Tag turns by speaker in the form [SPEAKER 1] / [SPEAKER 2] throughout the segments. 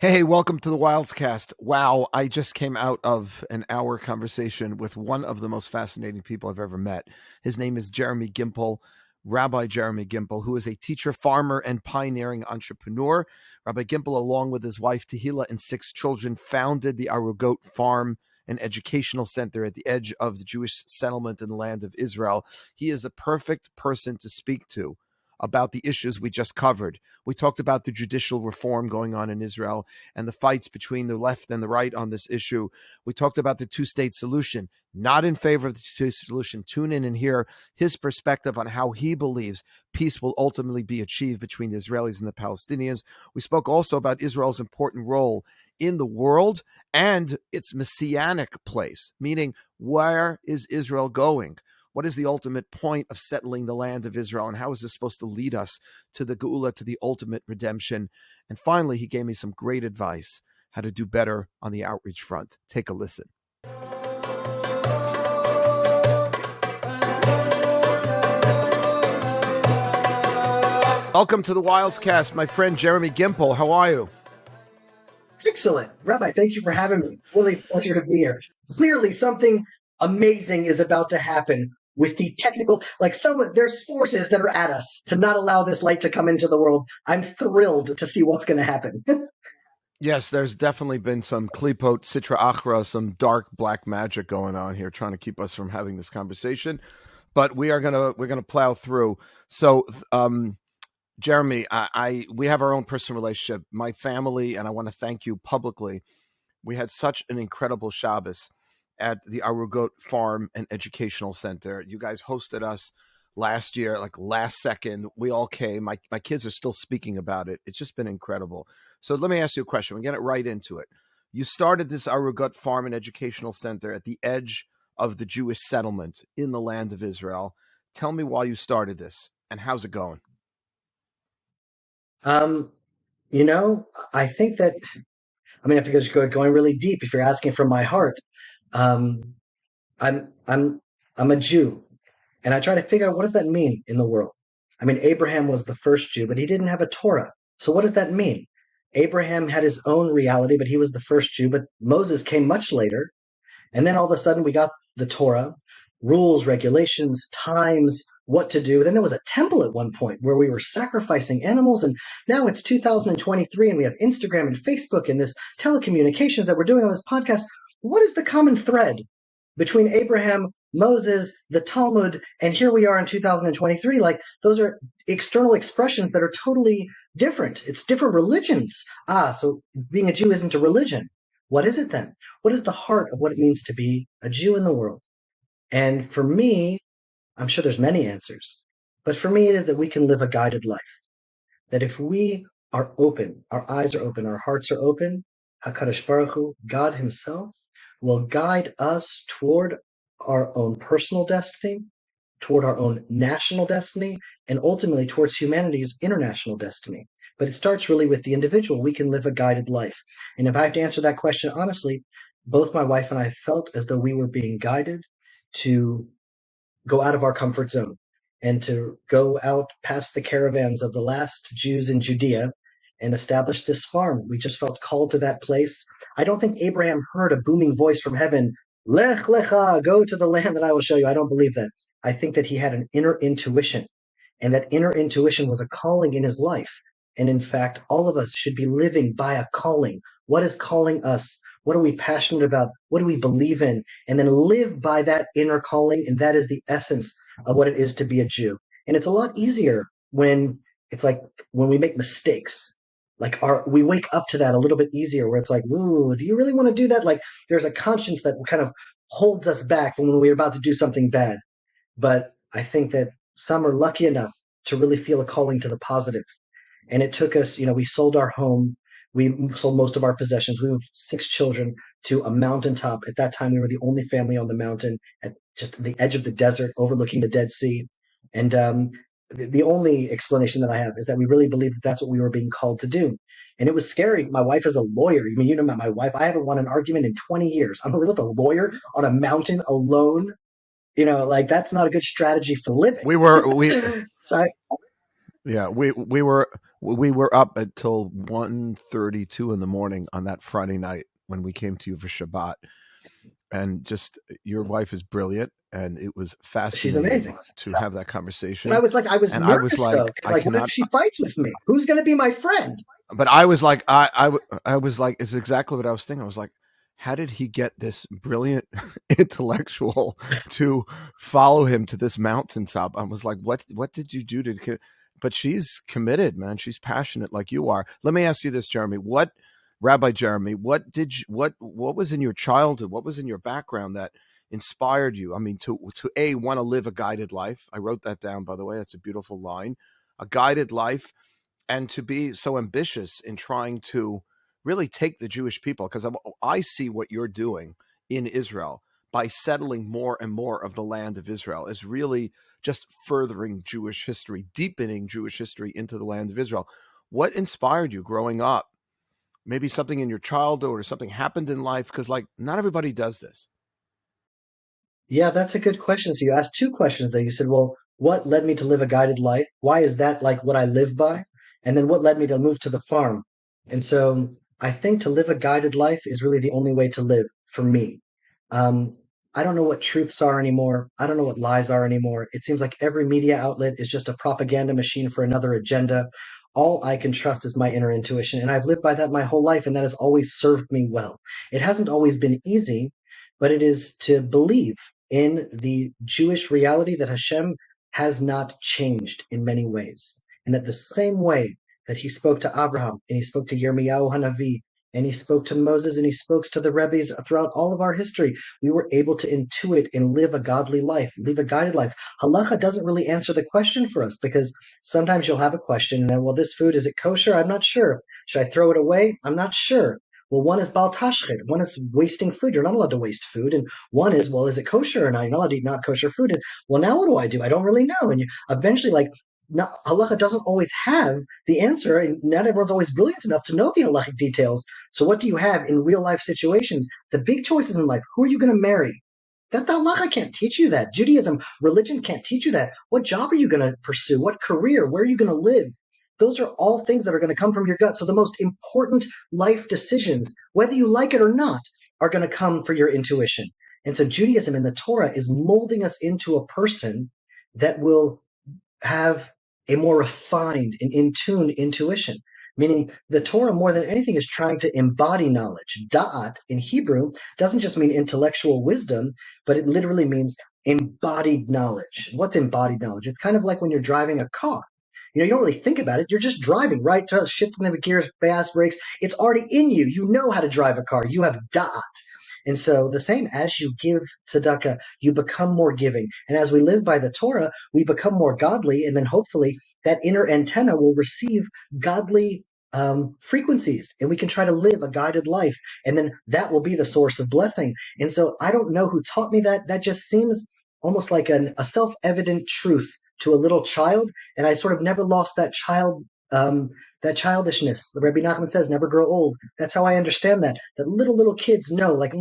[SPEAKER 1] Hey, welcome to the Wildscast. Wow, I just came out of an hour conversation with one of the most fascinating people I've ever met. His name is Jeremy Gimpel, Rabbi Jeremy Gimpel, who is a teacher, farmer, and pioneering entrepreneur. Rabbi Gimpel, along with his wife Tehila and 6 children, founded the Arugot farm and educational center at the edge of the Jewish settlement in the land of Israel. He is a perfect person to speak to about the issues we just covered. We talked about the judicial reform going on in Israel and the fights between the left and the right on this issue. We talked about the two-state solution, not in favor of the two-state solution. Tune in and hear his perspective on how he believes peace will ultimately be achieved between the Israelis and the Palestinians. We spoke also about Israel's important role in the world and its messianic place, meaning where is Israel going? What is the ultimate point of settling the land of Israel, and how is this supposed to lead us to the Geula, to the ultimate redemption? And finally, he gave me some great advice how to do better on the outreach front. Take a listen. Welcome to the Wildscast, my friend Jeremy Gimpel. How are you?
[SPEAKER 2] Excellent. Rabbi, thank you for having me. Really a pleasure to be here. Clearly, something amazing is about to happen with the technical, there's forces that are at us to not allow this light to come into the world. I'm thrilled to see what's going to happen.
[SPEAKER 1] Yes, there's definitely been some klipot sitra achra, some dark black magic going on here, trying to keep us from having this conversation. But we're gonna plow through. So, Jeremy, we have our own personal relationship. My family, and I want to thank you publicly. We had such an incredible Shabbos at the Arugot Farm and Educational Center. You guys hosted us last year, like last second. We all came. My kids are still speaking about it. It's just been incredible. So let me ask you a question. We'll get it right into it. You started this Arugot Farm and Educational Center at the edge of the Jewish settlement in the land of Israel. Tell me why you started this and how's it going?
[SPEAKER 2] I think that, if you're just going really deep, if you're asking from my heart, um, I'm a Jew, and I try to figure out what does that mean in the world. Abraham was the first Jew, but he didn't have a Torah. So what does that mean? Abraham had his own reality, but he was the first Jew, but Moses came much later. And then all of a sudden we got the Torah, rules, regulations, times, what to do. Then there was a temple at one point where we were sacrificing animals. And now it's 2023 and we have Instagram and Facebook and this telecommunications that we're doing on this podcast. What is the common thread between Abraham, Moses, the Talmud, and here we are in 2023? Like, those are external expressions that are totally different. It's different religions. So being a Jew isn't a religion. What is it then? What is the heart of what it means to be a Jew in the world? And for me, I'm sure there's many answers, but for me it is that we can live a guided life. That if we are open, our eyes are open, our hearts are open, HaKadosh Baruch Hu, God himself, will guide us toward our own personal destiny, toward our own national destiny, and ultimately towards humanity's international destiny. But it starts really with the individual. We can live a guided life. And if I have to answer that question honestly, both my wife and I felt as though we were being guided to go out of our comfort zone and to go out past the caravans of the last Jews in Judea and establish this farm. We just felt called to that place. I don't think Abraham heard a booming voice from heaven, Lech Lecha, go to the land that I will show you. I don't believe that. I think that he had an inner intuition, and that inner intuition was a calling in his life. And in fact, all of us should be living by a calling. What is calling us? What are we passionate about? What do we believe in? And then live by that inner calling. And that is the essence of what it is to be a Jew. And it's a lot easier when it's like when we make mistakes. We wake up to that a little bit easier, where it's like, ooh, do you really want to do that? Like, there's a conscience that kind of holds us back from when we're about to do something bad. But I think that some are lucky enough to really feel a calling to the positive. And it took us, we sold our home. We sold most of our possessions. We moved 6 children to a mountaintop. At that time, we were the only family on the mountain at just the edge of the desert overlooking the Dead Sea. And the only explanation that I have is that we really believed that that's what we were being called to do. And it was scary. My wife is a lawyer. My wife. I haven't won an argument in 20 years. I'm going to live with a lawyer on a mountain alone. That's not a good strategy for living.
[SPEAKER 1] We were
[SPEAKER 2] So
[SPEAKER 1] Yeah, we were We were up until 1:32 in the morning on that Friday night when we came to you for Shabbat. And just your wife is brilliant, and it was
[SPEAKER 2] She's
[SPEAKER 1] fascinating
[SPEAKER 2] amazing.
[SPEAKER 1] to have that
[SPEAKER 2] And I
[SPEAKER 1] conversation.
[SPEAKER 2] was like, I was
[SPEAKER 1] And I was
[SPEAKER 2] nervous though,
[SPEAKER 1] like,
[SPEAKER 2] because
[SPEAKER 1] I
[SPEAKER 2] like, what if
[SPEAKER 1] cannot.
[SPEAKER 2] she fights with me? Who's going to be my friend?
[SPEAKER 1] But I was like, I was like, it's exactly what I was thinking. I was like, how did he get this brilliant intellectual to follow him to this mountaintop? I was like, what did you do to? But she's committed, man. She's passionate like you are. Let me ask you this, Jeremy. Rabbi Jeremy, what was in your childhood? What was in your background that inspired you? I mean, to want to live a guided life. I wrote that down, by the way. That's a beautiful line. A guided life, and to be so ambitious in trying to really take the Jewish people, because I see what you're doing in Israel by settling more and more of the land of Israel is really just furthering Jewish history, deepening Jewish history into the land of Israel. What inspired you growing up? Maybe something in your childhood or something happened in life, because like not everybody does this.
[SPEAKER 2] Yeah, that's a good question. So you asked two questions there. You said, well, what led me to live a guided life? Why is that like what I live by? And then what led me to move to the farm? And so I think to live a guided life is really the only way to live for me. Um, I don't know what truths are anymore. I don't know what lies are anymore. It seems like every media outlet is just a propaganda machine for another agenda. All I can trust is my inner intuition. And I've lived by that my whole life, and that has always served me well. It hasn't always been easy, but it is to believe in the Jewish reality that Hashem has not changed in many ways. And that the same way that he spoke to Abraham, and he spoke to Yirmiyahu Hanavi, and he spoke to Moses, and he spoke to the Rebbe's throughout all of our history, we were able to intuit and live a godly life, live a guided life. Halacha doesn't really answer the question for us, because sometimes you'll have a question, and then, well, this food, is it kosher? I'm not sure. Should I throw it away? I'm not sure. Well, one is bal tashchid, one is wasting food. You're not allowed to waste food. And one is, well, is it kosher or not? You're not allowed to eat not kosher food. And well, now what do? I don't really know. And you eventually, like, halacha doesn't always have the answer, and not everyone's always brilliant enough to know the halachic details. So what do you have in real life situations? The big choices in life. Who are you going to marry? That the halacha can't teach you that. Judaism, religion can't teach you that. What job are you going to pursue? What career? Where are you going to live? Those are all things that are going to come from your gut. So the most important life decisions, whether you like it or not, are going to come for your intuition. And so Judaism and the Torah is molding us into a person that will have a more refined and in tuned intuition. Meaning the Torah, more than anything, is trying to embody knowledge. Da'at in Hebrew doesn't just mean intellectual wisdom, but it literally means embodied knowledge. What's embodied knowledge? It's kind of like when you're driving a car. You don't really think about it. You're just driving, right? Shifting the gears, fast brakes. It's already in you. You know how to drive a car. You have da'at. And so the same, as you give tzedakah, you become more giving. And as we live by the Torah, we become more godly. And then hopefully that inner antenna will receive godly frequencies, and we can try to live a guided life. And then that will be the source of blessing. And so I don't know who taught me that. That just seems almost like a self-evident truth to a little child. And I sort of never lost that childishness. The Rabbi Nachman says, never grow old. That's how I understand that. That little kids know, like,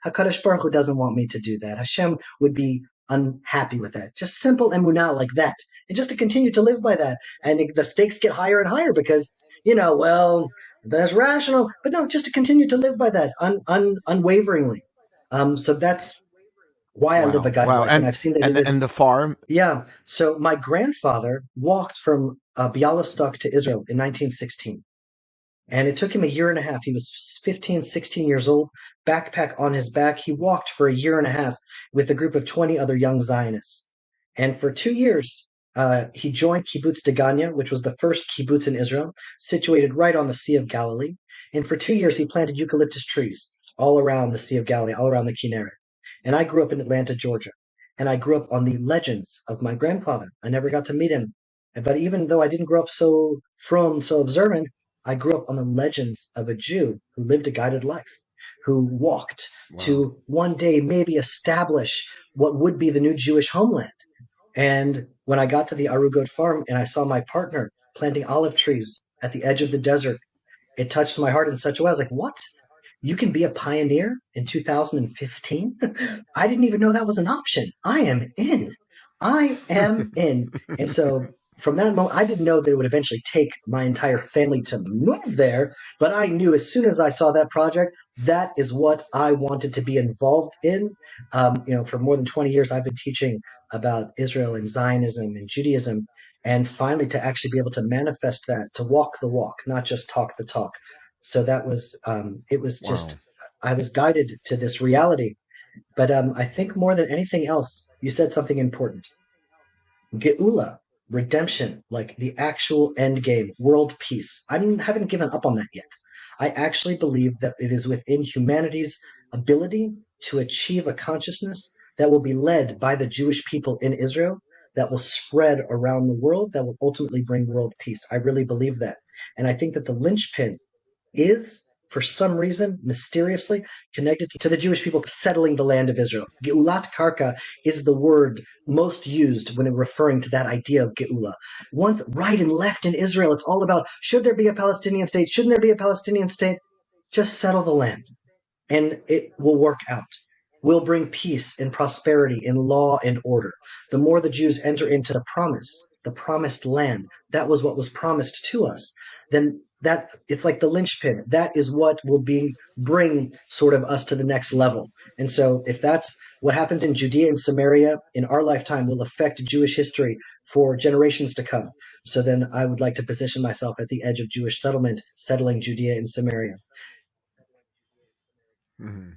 [SPEAKER 2] HaKadosh Baruch Hu doesn't want me to do that. Hashem would be unhappy with that. Just simple emunah like that. And just to continue to live by that. And the stakes get higher and higher because, well, that's rational. But no, just to continue to live by that unwaveringly. So that's why I live a
[SPEAKER 1] Wow,
[SPEAKER 2] guided
[SPEAKER 1] wow,
[SPEAKER 2] life. And I've seen that it
[SPEAKER 1] and
[SPEAKER 2] is.
[SPEAKER 1] the farm.
[SPEAKER 2] Yeah. So my grandfather walked from Bialystok to Israel in 1916. And it took him a year and a half. He was 15, 16 years old, backpack on his back. He walked for a year and a half with a group of 20 other young Zionists. And for 2 years, he joined Kibbutz Degania, which was the first kibbutz in Israel, situated right on the Sea of Galilee. And for 2 years, he planted eucalyptus trees all around the Sea of Galilee, all around the Kinneret. And I grew up in Atlanta, Georgia. And I grew up on the legends of my grandfather. I never got to meet him. But even though I didn't grow up so from, so observant, I grew up on the legends of a Jew who lived a guided life, who walked
[SPEAKER 1] Wow.
[SPEAKER 2] to one day maybe establish what would be the new Jewish homeland. And when I got to the Arugot farm and I saw my partner planting olive trees at the edge of the desert, it touched my heart in such a way. I was like, what? You can be a pioneer in 2015? I didn't even know that was an option. I am in. I am in. And so from that moment, I didn't know that it would eventually take my entire family to move there, but I knew as soon as I saw that project, that is what I wanted to be involved in. For more than 20 years, I've been teaching about Israel and Zionism and Judaism, and finally to actually be able to manifest that, to walk the walk, not just talk the talk. So that was, it was
[SPEAKER 1] Wow.
[SPEAKER 2] just, I was guided to this reality. But I think more than anything else, you said something important. Geula, redemption, like the actual end game, world peace. I haven't given up on that yet. I actually believe that it is within humanity's ability to achieve a consciousness that will be led by the Jewish people in Israel, that will spread around the world, that will ultimately bring world peace. I really believe that. And I think that the linchpin is, for some reason, mysteriously connected to the Jewish people settling the land of Israel. Geulat Karka is the word most used when referring to that idea of Geula. Once right and left in Israel, it's all about should there be a Palestinian state? Shouldn't there be a Palestinian state? Just settle the land and it will work out. We'll bring peace and prosperity and law and order. The more the Jews enter into the promise, the promised land, that was what was promised to us, then that it's like the linchpin. That is what will bring sort of us to the next level. And so if that's what happens in Judea and Samaria in our lifetime will affect Jewish history for generations to come. So then I would like to position myself at the edge of Jewish settlement, settling Judea and Samaria.
[SPEAKER 1] Mm-hmm.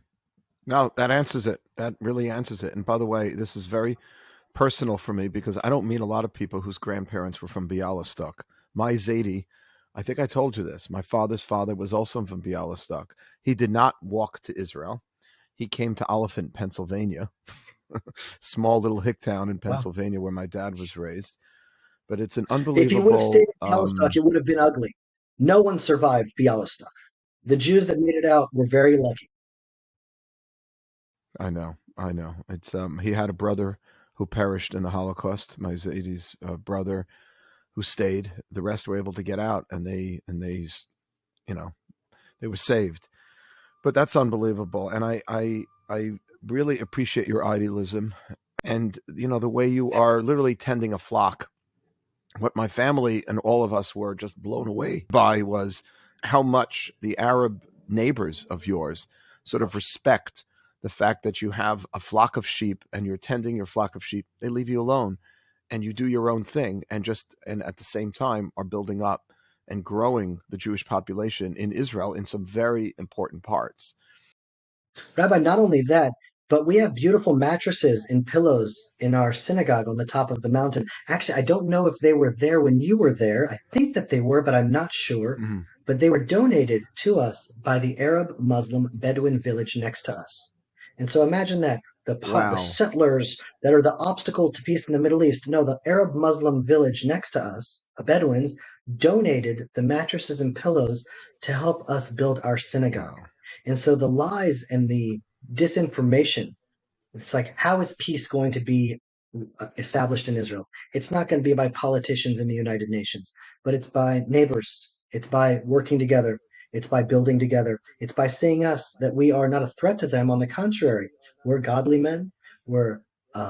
[SPEAKER 1] No, that answers it. That really answers it. And by the way, this is very personal for me because I don't meet a lot of people whose grandparents were from Bialystok. My Zaidi, I think I told you this. My father's father was also from Bialystok. He did not walk to Israel. He came to Oliphant, Pennsylvania, small little hick town in
[SPEAKER 2] Wow.
[SPEAKER 1] Pennsylvania where my dad was raised. But it's an
[SPEAKER 2] If he would have stayed
[SPEAKER 1] unbelievable.
[SPEAKER 2] in Bialystok, it would have been ugly. No one survived Bialystok. The Jews that made it out were very lucky.
[SPEAKER 1] I know, I know. It's he had a brother who perished in the Holocaust. My Zaidi's brother who stayed. The rest were able to get out, and they you know they were saved. But that's unbelievable, and I really appreciate your idealism, and the way you are literally tending a flock. What my family and all of us were just blown away by was how much the Arab neighbors of yours sort of respect the fact that you have a flock of sheep and you're tending your flock of sheep. They leave you alone and you do your own thing and at the same time are building up and growing the Jewish population in Israel in some very important parts.
[SPEAKER 2] Rabbi, not only that, but we have beautiful mattresses and pillows in our synagogue on the top of the mountain. Actually, I don't know if they were there when you were there. I think that they were, but I'm not sure.
[SPEAKER 1] Mhm.
[SPEAKER 2] But they were donated to us by the Arab Muslim Bedouin village next to us. And so imagine that the
[SPEAKER 1] Wow.
[SPEAKER 2] settlers that are the obstacle to peace in the Middle East. No, the Arab Muslim village next to us, the Bedouins, donated the mattresses and pillows to help us build our synagogue.
[SPEAKER 1] Wow.
[SPEAKER 2] And so the lies and the disinformation, it's like, how is peace going to be established in Israel? It's not going to be by politicians in the United Nations, but it's by neighbors. It's by working together. It's by building together. It's by seeing us that we are not a threat to them. On the contrary, we're godly men. We're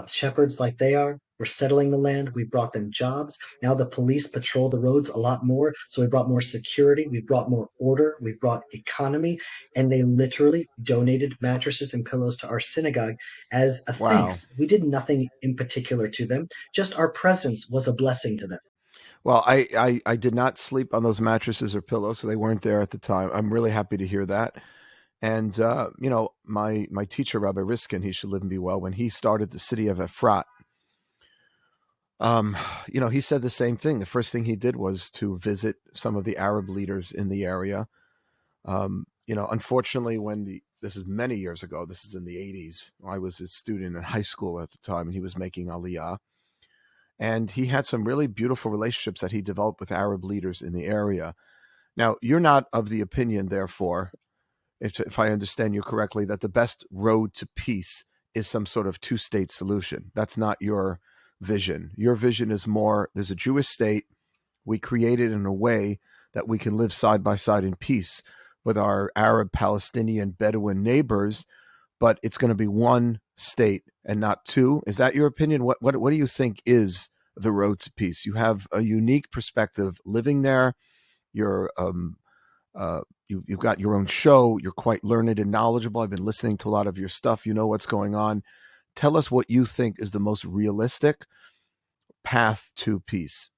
[SPEAKER 2] shepherds like they are. We're settling the land. We brought them jobs. Now the police patrol the roads a lot more. So we brought more security. We brought more order. We brought economy. And they literally donated mattresses and pillows to our synagogue as a
[SPEAKER 1] Wow.
[SPEAKER 2] thanks. We did nothing in particular to them. Just our presence was a blessing to them.
[SPEAKER 1] Well, I did not sleep on those mattresses or pillows, so they weren't there at the time. I'm really happy to hear that. And my teacher, Rabbi Riskin, he should live and be well. When he started the city of Efrat, he said the same thing. The first thing he did was to visit some of the Arab leaders in the area. Unfortunately, this is many years ago. This is in the 80s. I was a student in high school at the time, and he was making Aliyah. And he had some really beautiful relationships that he developed with Arab leaders in the area. Now, you're not of the opinion, therefore, if I understand you correctly, that the best road to peace is some sort of two-state solution. That's not your vision. Your vision is more, there's a Jewish state. We create it in a way that we can live side by side in peace with our Arab, Palestinian, Bedouin neighbors, but it's going to be one state and not two. Is that your opinion? What do you think is the road to peace. You have a unique perspective living there. You're you've got your own show. You're quite learned and knowledgeable. I've been listening to a lot of your stuff. You know what's going on. Tell us what you think is the most realistic path to peace.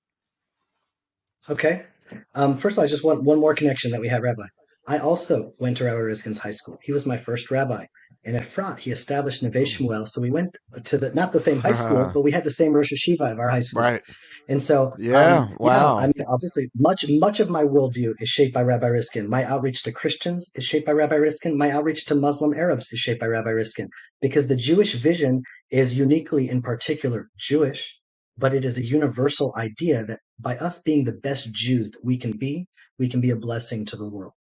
[SPEAKER 2] Okay. First of all, I just want one more connection that we have, Rabbi. I also went to Rabbi Riskin's high school. He was my first rabbi. In Efrat, he established Neve Shmuel. So we went to not the same high school, but we had the same Rosh Hashiva of our high school.
[SPEAKER 1] Right.
[SPEAKER 2] And so,
[SPEAKER 1] Yeah. Wow.
[SPEAKER 2] I mean, obviously, much of my worldview is shaped by Rabbi Riskin. My outreach to Christians is shaped by Rabbi Riskin. My outreach to Muslim Arabs is shaped by Rabbi Riskin, because the Jewish vision is uniquely, in particular, Jewish, but it is a universal idea that by us being the best Jews that we can be a blessing to the world.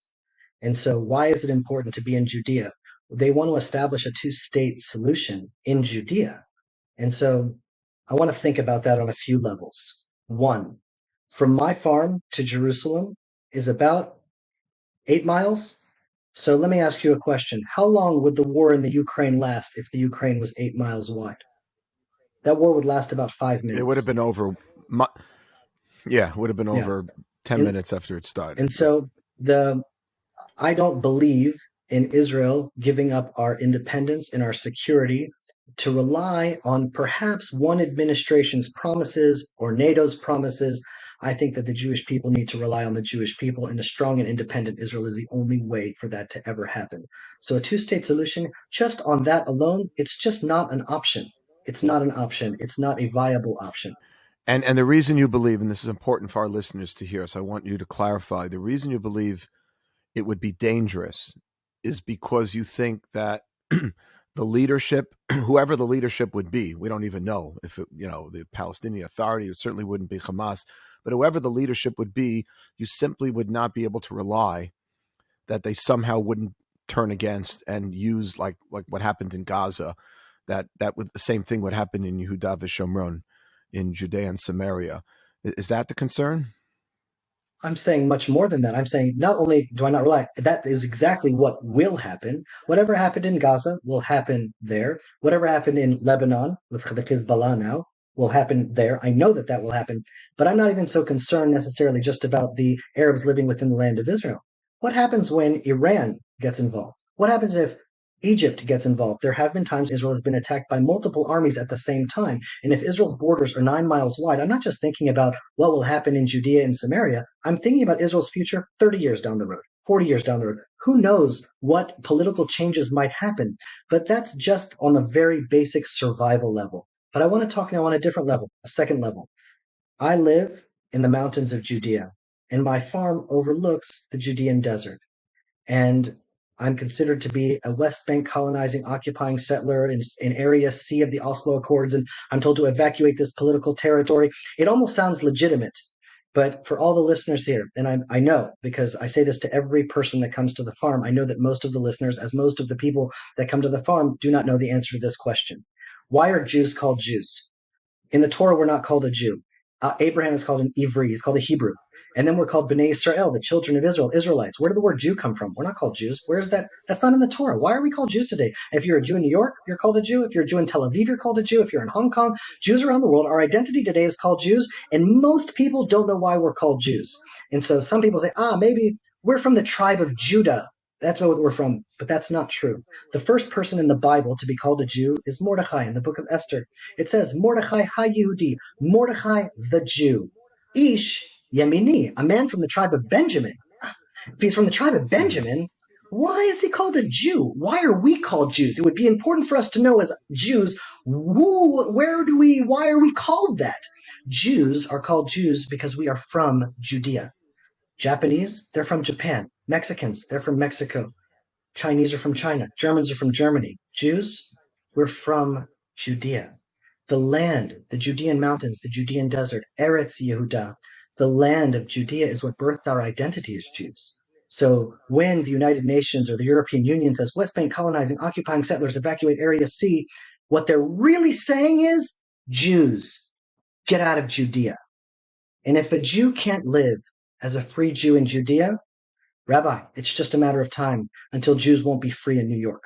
[SPEAKER 2] And so, why is it important to be in Judea? They want to establish a two-state solution in Judea. And so I want to think about that on a few levels. One, from my farm to Jerusalem is about 8 miles. So let me ask you a question. How long would the war in the Ukraine last if the Ukraine was 8 miles wide? That war would last about 5 minutes.
[SPEAKER 1] It would have been over. It would have been over 10 minutes after it started.
[SPEAKER 2] And so I don't believe in Israel giving up our independence and our security to rely on perhaps one administration's promises or NATO's promises. I think that the Jewish people need to rely on the Jewish people, and a strong and independent Israel is the only way for that to ever happen. So a two-state solution, just on that alone, it's just not an option. It's not an option. It's not a viable option.
[SPEAKER 1] And the reason you believe, and this is important for our listeners to hear, so I want you to clarify, the reason you believe it would be dangerous is because you think that the leadership, whoever the leadership would be, we don't even know if it, the Palestinian Authority, it certainly wouldn't be Hamas, but whoever the leadership would be, you simply would not be able to rely that they somehow wouldn't turn against and use like what happened in Gaza, that would, the same thing would happen in Yehuda v'Shomron, in Judea and Samaria. Is that the concern?
[SPEAKER 2] I'm saying much more than that. I'm saying not only do I not rely, that is exactly what will happen. Whatever happened in Gaza will happen there. Whatever happened in Lebanon with the Hezbollah now will happen there. I know that that will happen, but I'm not even so concerned necessarily just about the Arabs living within the land of Israel. What happens when Iran gets involved? What happens if Egypt gets involved? There have been times Israel has been attacked by multiple armies at the same time. And if Israel's borders are 9 miles wide, I'm not just thinking about what will happen in Judea and Samaria. I'm thinking about Israel's future 30 years down the road, 40 years down the road. Who knows what political changes might happen? But that's just on a very basic survival level. But I want to talk now on a different level, a second level. I live in the mountains of Judea, and my farm overlooks the Judean desert. And I'm considered to be a West Bank colonizing, occupying settler in Area C of the Oslo Accords, and I'm told to evacuate this political territory. It almost sounds legitimate, but for all the listeners here, and I know because I say this to every person that comes to the farm, I know that most of the listeners, as most of the people that come to the farm, do not know the answer to this question. Why are Jews called Jews? In the Torah, we're not called a Jew. Abraham is called an Ivri, he's called a Hebrew. And then we're called Bnei Israel, the children of Israel, Israelites. Where did the word Jew come from? We're not called Jews. Where's that? That's not in the Torah. Why are we called Jews today? If you're a Jew in New York, you're called a Jew. If you're a Jew in Tel Aviv, you're called a Jew. If you're in Hong Kong, Jews around the world, our identity today is called Jews. And most people don't know why we're called Jews. And so some people say, maybe we're from the tribe of Judah. That's what we're from. But that's not true. The first person in the Bible to be called a Jew is Mordechai in the book of Esther. It says, Mordechai ha-Yehudi, Mordechai the Jew. Ish Yemini, a man from the tribe of Benjamin. If he's from the tribe of Benjamin, why is he called a Jew? Why are we called Jews? It would be important for us to know as Jews, why are we called that? Jews are called Jews because we are from Judea. Japanese, they're from Japan. Mexicans, they're from Mexico. Chinese are from China. Germans are from Germany. Jews, we're from Judea. The land, the Judean Mountains, the Judean desert, Eretz Yehuda, the land of Judea is what birthed our identity as Jews. So when the United Nations or the European Union says West Bank colonizing, occupying settlers, evacuate Area C, what they're really saying is, Jews, get out of Judea. And if a Jew can't live as a free Jew in Judea, Rabbi, it's just a matter of time until Jews won't be free in New York.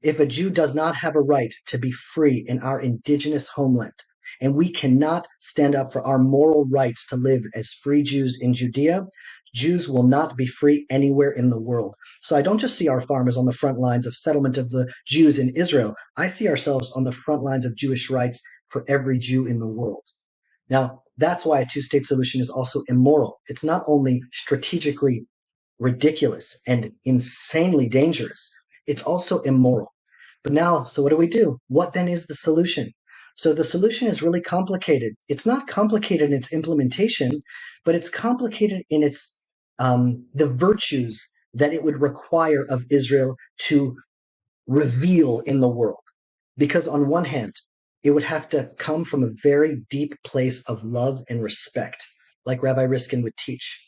[SPEAKER 2] If a Jew does not have a right to be free in our indigenous homeland, and we cannot stand up for our moral rights to live as free Jews in Judea, Jews will not be free anywhere in the world. So I don't just see our farmers on the front lines of settlement of the Jews in Israel. I see ourselves on the front lines of Jewish rights for every Jew in the world. Now, that's why a two-state solution is also immoral. It's not only strategically ridiculous and insanely dangerous, it's also immoral. But now, so what do we do? What then is the solution? So the solution is really complicated. It's not complicated in its implementation, but it's complicated in its the virtues that it would require of Israel to reveal in the world. Because on one hand, it would have to come from a very deep place of love and respect, like Rabbi Riskin would teach.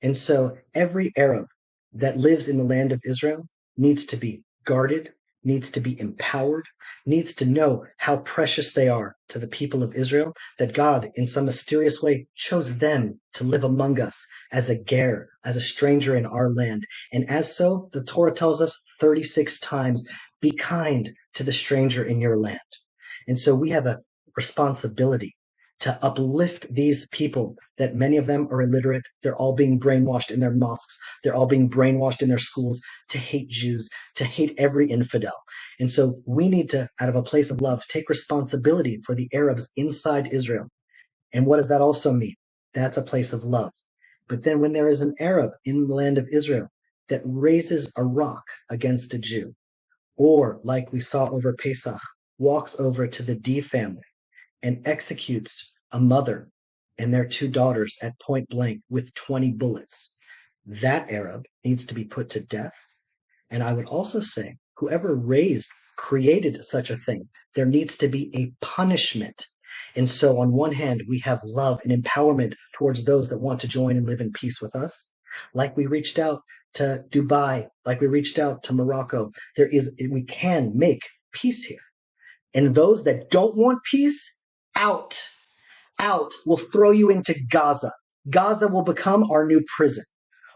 [SPEAKER 2] And so every Arab that lives in the land of Israel needs to be guarded, needs to be empowered, needs to know how precious they are to the people of Israel, that God, in some mysterious way, chose them to live among us as a ger, as a stranger in our land. And as so, the Torah tells us 36 times, be kind to the stranger in your land. And so we have a responsibility to uplift these people, that many of them are illiterate. They're all being brainwashed in their mosques. They're all being brainwashed in their schools to hate Jews, to hate every infidel. And so we need to, out of a place of love, take responsibility for the Arabs inside Israel. And what does that also mean? That's a place of love. But then when there is an Arab in the land of Israel that raises a rock against a Jew, or like we saw over Pesach, walks over to the D family and executes a mother and their two daughters at point blank with 20 bullets, that Arab needs to be put to death. And I would also say, whoever created such a thing, there needs to be a punishment. And so on one hand, we have love and empowerment towards those that want to join and live in peace with us. Like we reached out to Dubai, like we reached out to Morocco, we can make peace here. And those that don't want peace, out. We'll throw you into Gaza. Gaza will become our new prison.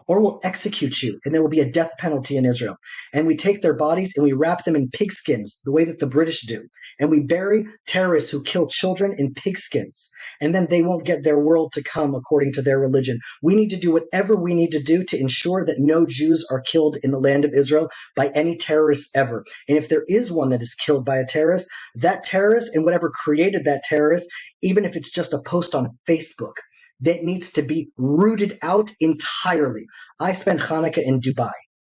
[SPEAKER 2] Or we'll execute you, and there will be a death penalty in Israel. And we take their bodies and we wrap them in pigskins, the way that the British do. And we bury terrorists who kill children in pigskins. And then they won't get their world to come according to their religion. We need to do whatever we need to do to ensure that no Jews are killed in the land of Israel by any terrorists ever. And if there is one that is killed by a terrorist, that terrorist and whatever created that terrorist, even if it's just a post on Facebook, that needs to be rooted out entirely. I spent Hanukkah in Dubai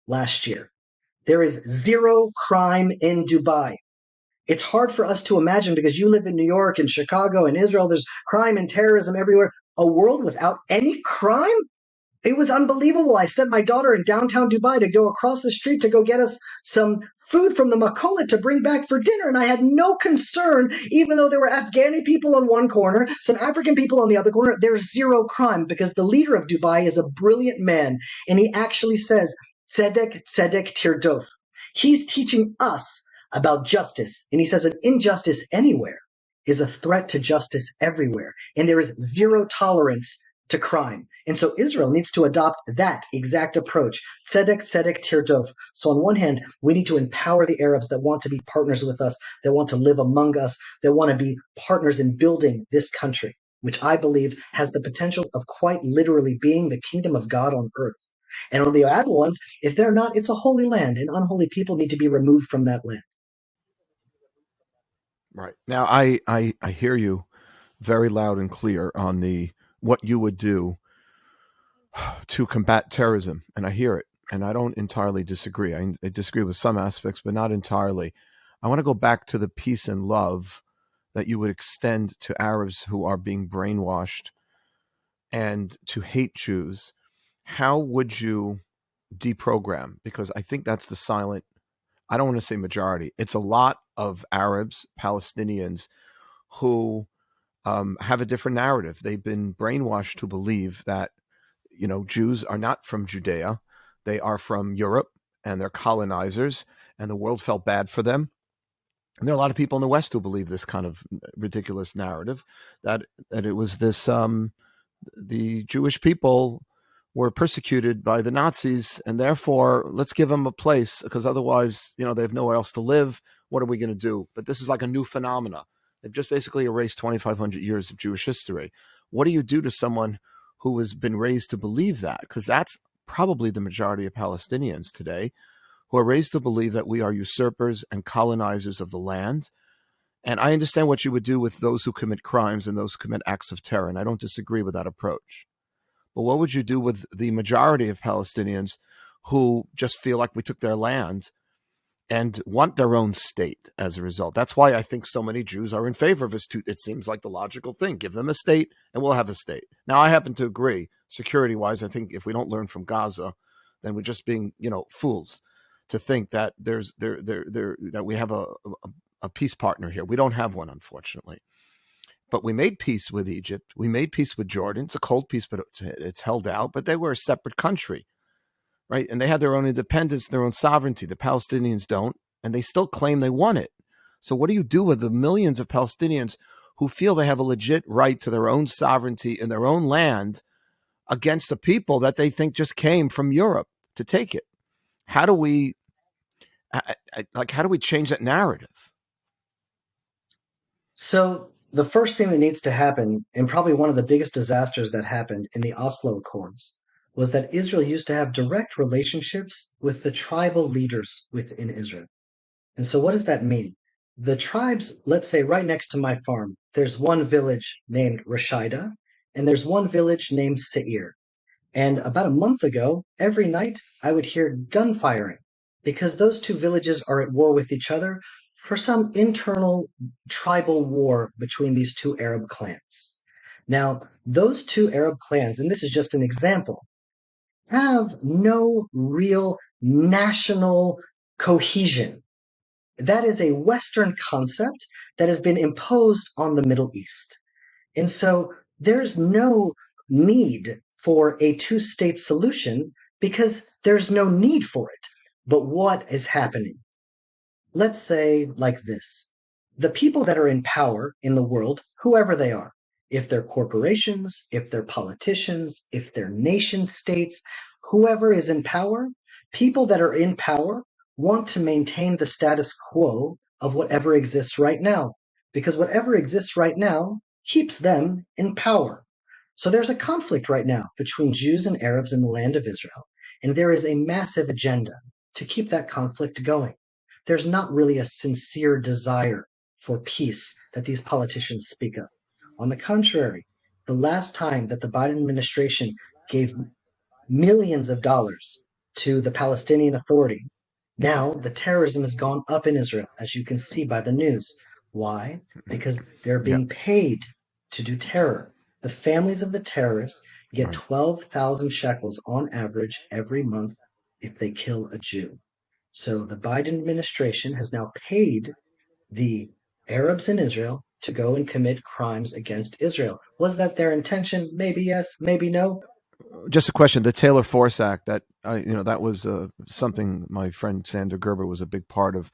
[SPEAKER 2] last year. There is zero crime in Dubai. It's hard for us to imagine because you live in New York and Chicago and Israel. There's crime and terrorism everywhere. A world without any crime? It was unbelievable. I sent my daughter in downtown Dubai to go across the street to go get us some food from the Makolet to bring back for dinner. And I had no concern, even though there were Afghani people on one corner, some African people on the other corner. There's zero crime because the leader of Dubai is a brilliant man. And he actually says, Tzedek, Tzedek, Tirdof. He's teaching us about justice. And he says an injustice anywhere is a threat to justice everywhere. And there is zero tolerance to crime. And so Israel needs to adopt that exact approach. Tzedek, tzedek, tirdof. So on one hand, we need to empower the Arabs that want to be partners with us, that want to live among us, that want to be partners in building this country, which I believe has the potential of quite literally being the kingdom of God on earth. And on the other ones, if they're not, it's a holy land, and unholy people need to be removed from that land.
[SPEAKER 1] Right. Now, I hear you very loud and clear on what you would do to combat terrorism, and I hear it, and I don't entirely disagree. I disagree with some aspects, but not entirely. I want to go back to the peace and love that you would extend to Arabs who are being brainwashed and to hate Jews. How would you deprogram? Because I think that's the silent, I don't want to say majority. It's a lot of Arabs, Palestinians, who have a different narrative. They've been brainwashed to believe that Jews are not from Judea. They are from Europe, and they're colonizers, and the world felt bad for them. And there are a lot of people in the West who believe this kind of ridiculous narrative, that it was this, the Jewish people were persecuted by the Nazis, and therefore let's give them a place, because otherwise, they have nowhere else to live. What are we going to do? But this is like a new phenomena. They've just basically erased 2,500 years of Jewish history. What do you do to someone who has been raised to believe that? Because that's probably the majority of Palestinians today, who are raised to believe that we are usurpers and colonizers of the land. And I understand what you would do with those who commit crimes and those who commit acts of terror, and I don't disagree with that approach. But what would you do with the majority of Palestinians who just feel like we took their land and want their own state as a result? That's why I think so many Jews are in favor of this. It seems like the logical thing. Give them a state and we'll have a state. Now, I happen to agree, security-wise, I think if we don't learn from Gaza, then we're just being, fools to think that that we have a peace partner here. We don't have one, unfortunately. But we made peace with Egypt. We made peace with Jordan. It's a cold peace, but it's held out. But they were a separate country, right? And they had their own independence, their own sovereignty. The Palestinians don't, and they still claim they won it. So what do you do with the millions of Palestinians who feel they have a legit right to their own sovereignty in their own land against a people that they think just came from Europe to take it? How do we, how do we change that narrative?
[SPEAKER 2] So the first thing that needs to happen, and probably one of the biggest disasters that happened in the Oslo Accords, was that Israel used to have direct relationships with the tribal leaders within Israel. And so what does that mean? The tribes, let's say right next to my farm, there's one village named Rashida, and there's one village named Seir. And about a month ago, every night I would hear gunfiring because those two villages are at war with each other for some internal tribal war between these two Arab clans. Now, those two Arab clans, and this is just an example, have no real national cohesion. That is a Western concept that has been imposed on the Middle East. And so there's no need for a two-state solution because there's no need for it. But what is happening? Let's say like this. The people that are in power in the world, whoever they are, if they're corporations, if they're politicians, if they're nation states, whoever is in power, people that are in power want to maintain the status quo of whatever exists right now. Because whatever exists right now keeps them in power. So there's a conflict right now between Jews and Arabs in the land of Israel, and there is a massive agenda to keep that conflict going. There's not really a sincere desire for peace that these politicians speak of. On the contrary, the last time that the Biden administration gave millions of dollars to the Palestinian Authority, now the terrorism has gone up in Israel, as you can see by the news. Why? Because they're being paid to do terror. The families of the terrorists get 12,000 shekels on average every month if they kill a Jew. So the Biden administration has now paid the Arabs in Israel to go and commit crimes against Israel. Was that their intention? Maybe yes, maybe no.
[SPEAKER 1] Just a question: the Taylor Force Act, that that was something my friend Sandra Gerber was a big part of.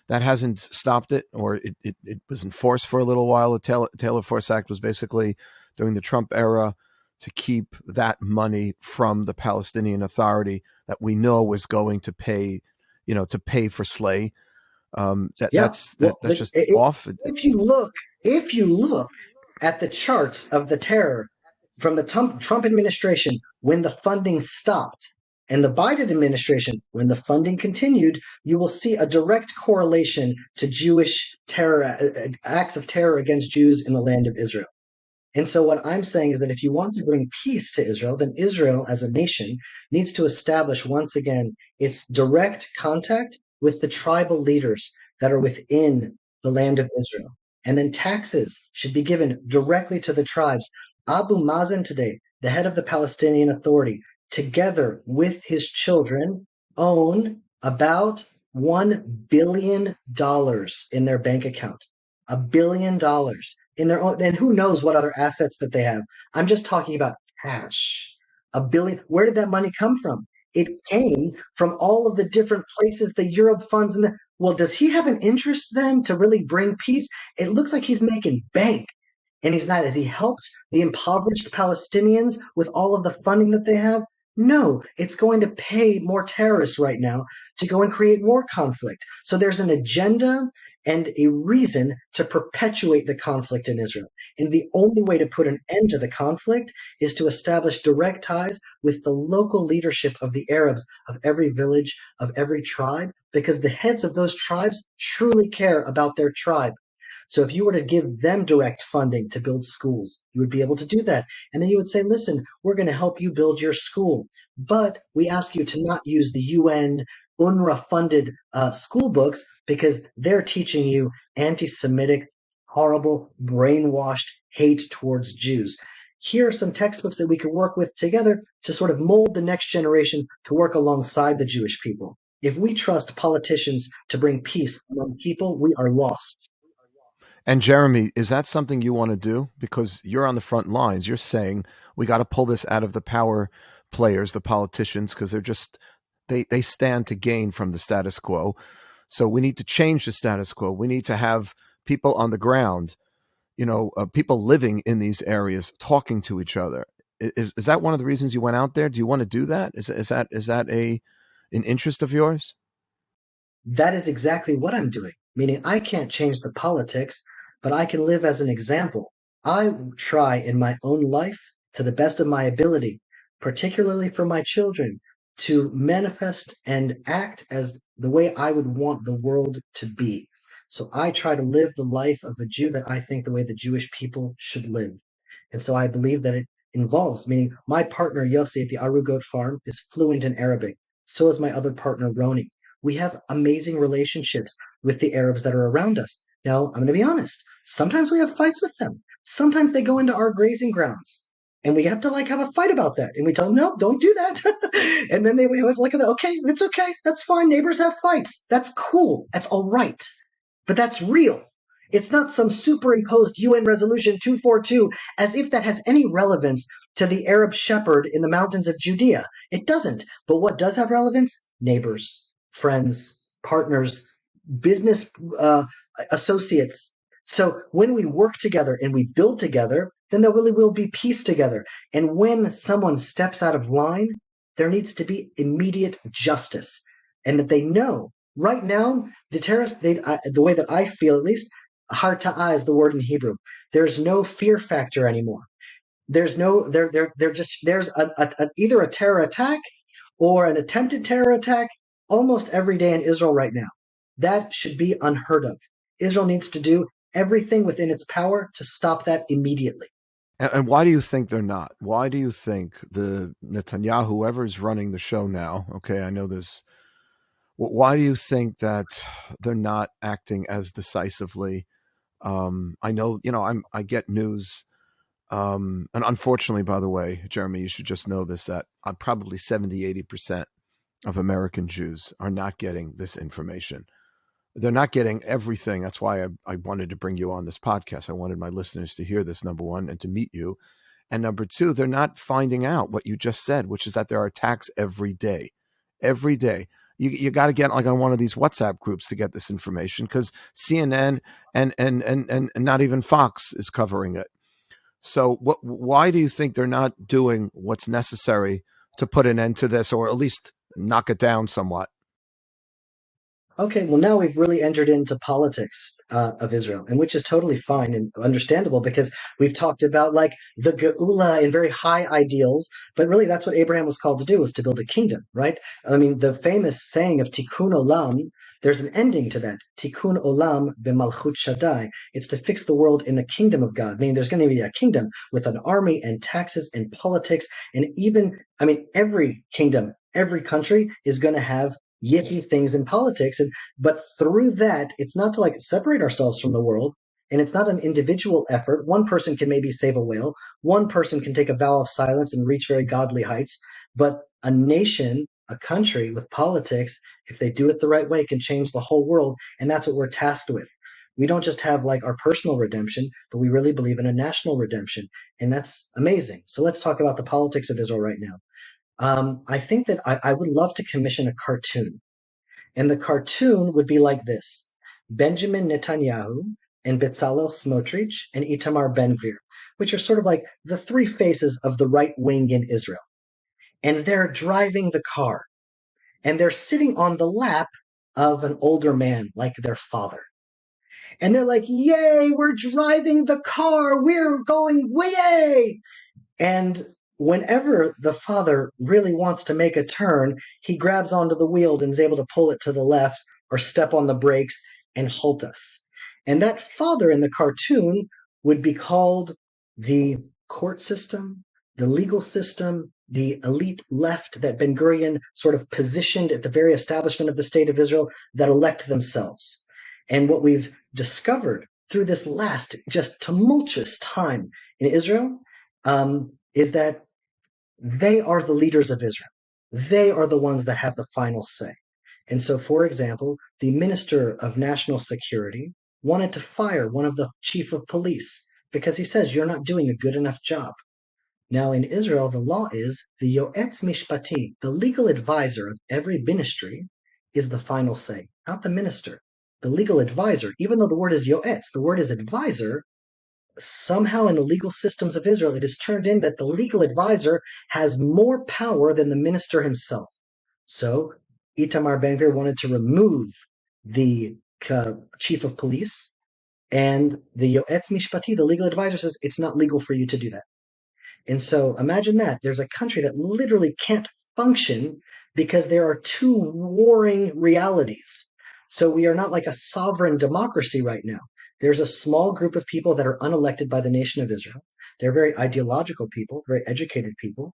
[SPEAKER 1] That hasn't stopped it, or it was enforced for a little while. The Taylor Force Act was basically during the Trump era to keep that money from the Palestinian Authority that we know was going to pay, to pay for slay. That's just off.
[SPEAKER 2] If you look at the charts of the terror from the Trump administration when the funding stopped and the Biden administration when the funding continued, you will see a direct correlation to Jewish terror, acts of terror against Jews in the land of Israel. And so what I'm saying is that if you want to bring peace to Israel, then Israel as a nation needs to establish once again its direct contact with the tribal leaders that are within the land of Israel. And then taxes should be given directly to the tribes. Abu Mazen today, the head of the Palestinian Authority, together with his children, own about $1 billion in their bank account. $1 billion in their own, and who knows what other assets that they have. I'm just talking about cash. $1 billion. Where did that money come from? It came from all of the different places, the Europe funds, and well, does he have an interest then to really bring peace? It looks like he's making bank. And he's not. Has he helped the impoverished Palestinians with all of the funding that they have? No, it's going to pay more terrorists right now to go and create more conflict. So there's an agenda and a reason to perpetuate the conflict in Israel. And the only way to put an end to the conflict is to establish direct ties with the local leadership of the Arabs of every village, of every tribe, because the heads of those tribes truly care about their tribe. So if you were to give them direct funding to build schools, you would be able to do that. And then you would say, listen, we're going to help you build your school, but we ask you to not use the UN UNRWA-funded school books because they're teaching you anti-Semitic, horrible, brainwashed hate towards Jews. Here are some textbooks that we could work with together to sort of mold the next generation to work alongside the Jewish people. If we trust politicians to bring peace among people, we are lost.
[SPEAKER 1] And Jeremy, is that something you want to do? Because you're on the front lines. You're saying we got to pull this out of the power players, the politicians, because they stand to gain from the status quo. So we need to change the status quo. We need to have people on the ground, people living in these areas talking to each other. Is that one of the reasons you went out there? Do you want to do that? Is that an interest of yours?
[SPEAKER 2] That is exactly what I'm doing. Meaning I can't change the politics, but I can live as an example. I try in my own life, to the best of my ability, particularly for my children, to manifest and act as the way I would want the world to be. So I try to live the life of a Jew that I think the way the Jewish people should live. And so I believe that it involves, meaning my partner Yossi at the Arugot farm is fluent in Arabic. So is my other partner Roni. We have amazing relationships with the Arabs that are around us. Now, I'm going to be honest. Sometimes we have fights with them. Sometimes they go into our grazing grounds. And we have to have a fight about that. And we tell them, no, don't do that. And then we have okay, it's okay. That's fine. Neighbors have fights. That's cool. That's all right. But that's real. It's not some superimposed UN Resolution 242 as if that has any relevance to the Arab shepherd in the mountains of Judea. It doesn't. But what does have relevance? Neighbors, friends, partners, business associates. So when we work together and we build together, then there really will be peace together. And when someone steps out of line, there needs to be immediate justice. And that they know. Right now, the terrorists, the way that I feel at least, harta'ah is the word in Hebrew. There's no fear factor anymore. There's no, there's either a terror attack or an attempted terror attack almost every day in Israel right now. That should be unheard of. Israel needs to do everything within its power to stop that immediately.
[SPEAKER 1] And why do you think they're not? Why do you think the Netanyahu, whoever's running the show now, okay, I know there's, why do you think that they're not acting as decisively? I know, I get news. And unfortunately, by the way, Jeremy, you should just know this, that probably 70-80% of American Jews are not getting this information. They're not getting everything. That's why I wanted to bring you on this podcast. I wanted my listeners to hear this, number one, and to meet you. And number two, they're not finding out what you just said, which is that there are attacks every day. Every day. You got to get on one of these WhatsApp groups to get this information, because CNN and not even Fox is covering it. So why do you think they're not doing what's necessary to put an end to this, or at least knock it down somewhat?
[SPEAKER 2] Okay, well, now we've really entered into politics of Israel, and which is totally fine and understandable because we've talked about the Geula in very high ideals, but really that's what Abraham was called to do, was to build a kingdom, right? I mean, the famous saying of Tikkun Olam, there's an ending to that. Tikkun Olam b'malchut Shaddai. It's to fix the world in the kingdom of God, meaning there's going to be a kingdom with an army and taxes and politics, and even, every kingdom, every country is going to have yippy things in politics, but through that, it's not to separate ourselves from the world, and it's not an individual effort. One person can maybe save a whale, one person can take a vow of silence and reach very godly heights, but a nation, a country with politics, if they do it the right way, can change the whole world, and that's what we're tasked with. We don't just have our personal redemption, but we really believe in a national redemption, and that's amazing. So let's talk about the politics of Israel right now. I think that I would love to commission a cartoon. And the cartoon would be like this: Benjamin Netanyahu and Bezalel Smotrich and Itamar Ben-Gvir, which are sort of like the three faces of the right wing in Israel. And they're driving the car. And they're sitting on the lap of an older man, like their father. And they're like, yay, we're driving the car, we're going way. And whenever the father really wants to make a turn, he grabs onto the wheel and is able to pull it to the left or step on the brakes and halt us. And that father in the cartoon would be called the court system, the legal system, the elite left that Ben Gurion sort of positioned at the very establishment of the state of Israel that elect themselves. And what we've discovered through this last just tumultuous time in Israel is that they are the leaders of Israel. They are the ones that have the final say. And so, for example, the Minister of National Security wanted to fire one of the chief of police because he says, you're not doing a good enough job. Now, in Israel, the law is the Yoetz Mishpati, the legal advisor of every ministry, is the final say, not the minister. The legal advisor, even though the word is Yoetz, the word is advisor, somehow in the legal systems of Israel, it is turned in that the legal advisor has more power than the minister himself. So Itamar Ben-Gvir wanted to remove the chief of police, and the Yoetz Mishpati, the legal advisor, says it's not legal for you to do that. And so imagine that. There's a country that literally can't function because there are two warring realities. So we are not like a sovereign democracy right now. There's a small group of people that are unelected by the nation of Israel. They're very ideological people, very educated people,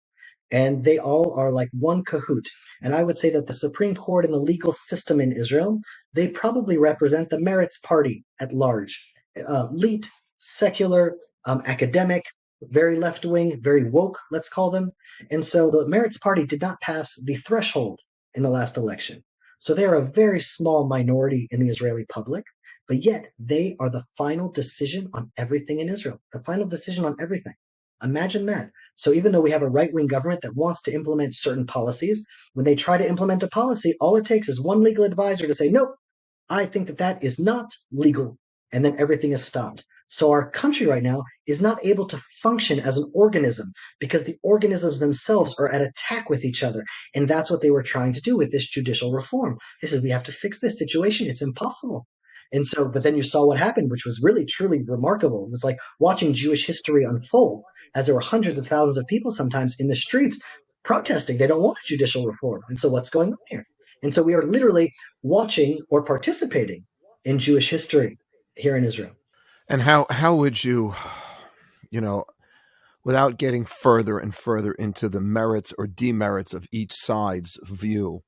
[SPEAKER 2] and they all are like one cahoot. And I would say that the Supreme Court and the legal system in Israel, they probably represent the Meretz party at large. Elite, secular, academic, very left-wing, very woke, let's call them. And so the Meretz party did not pass the threshold in the last election. So they are a very small minority in the Israeli public, but yet they are the final decision on everything in Israel, the final decision on everything. Imagine that. So even though we have a right-wing government that wants to implement certain policies, when they try to implement a policy, all it takes is one legal advisor to say, nope, I think that that is not legal. And then everything is stopped. So our country right now is not able to function as an organism because the organisms themselves are at attack with each other. And that's what they were trying to do with this judicial reform. They said, we have to fix this situation. It's impossible. And so, but then you saw what happened, which was really, truly remarkable. It was like watching Jewish history unfold as there were hundreds of thousands of people sometimes in the streets protesting. They don't want judicial reform. And so what's going on here? And so we are literally watching or participating in Jewish history here in Israel.
[SPEAKER 1] And how would you, you know, without getting further and further into the merits or demerits of each side's view,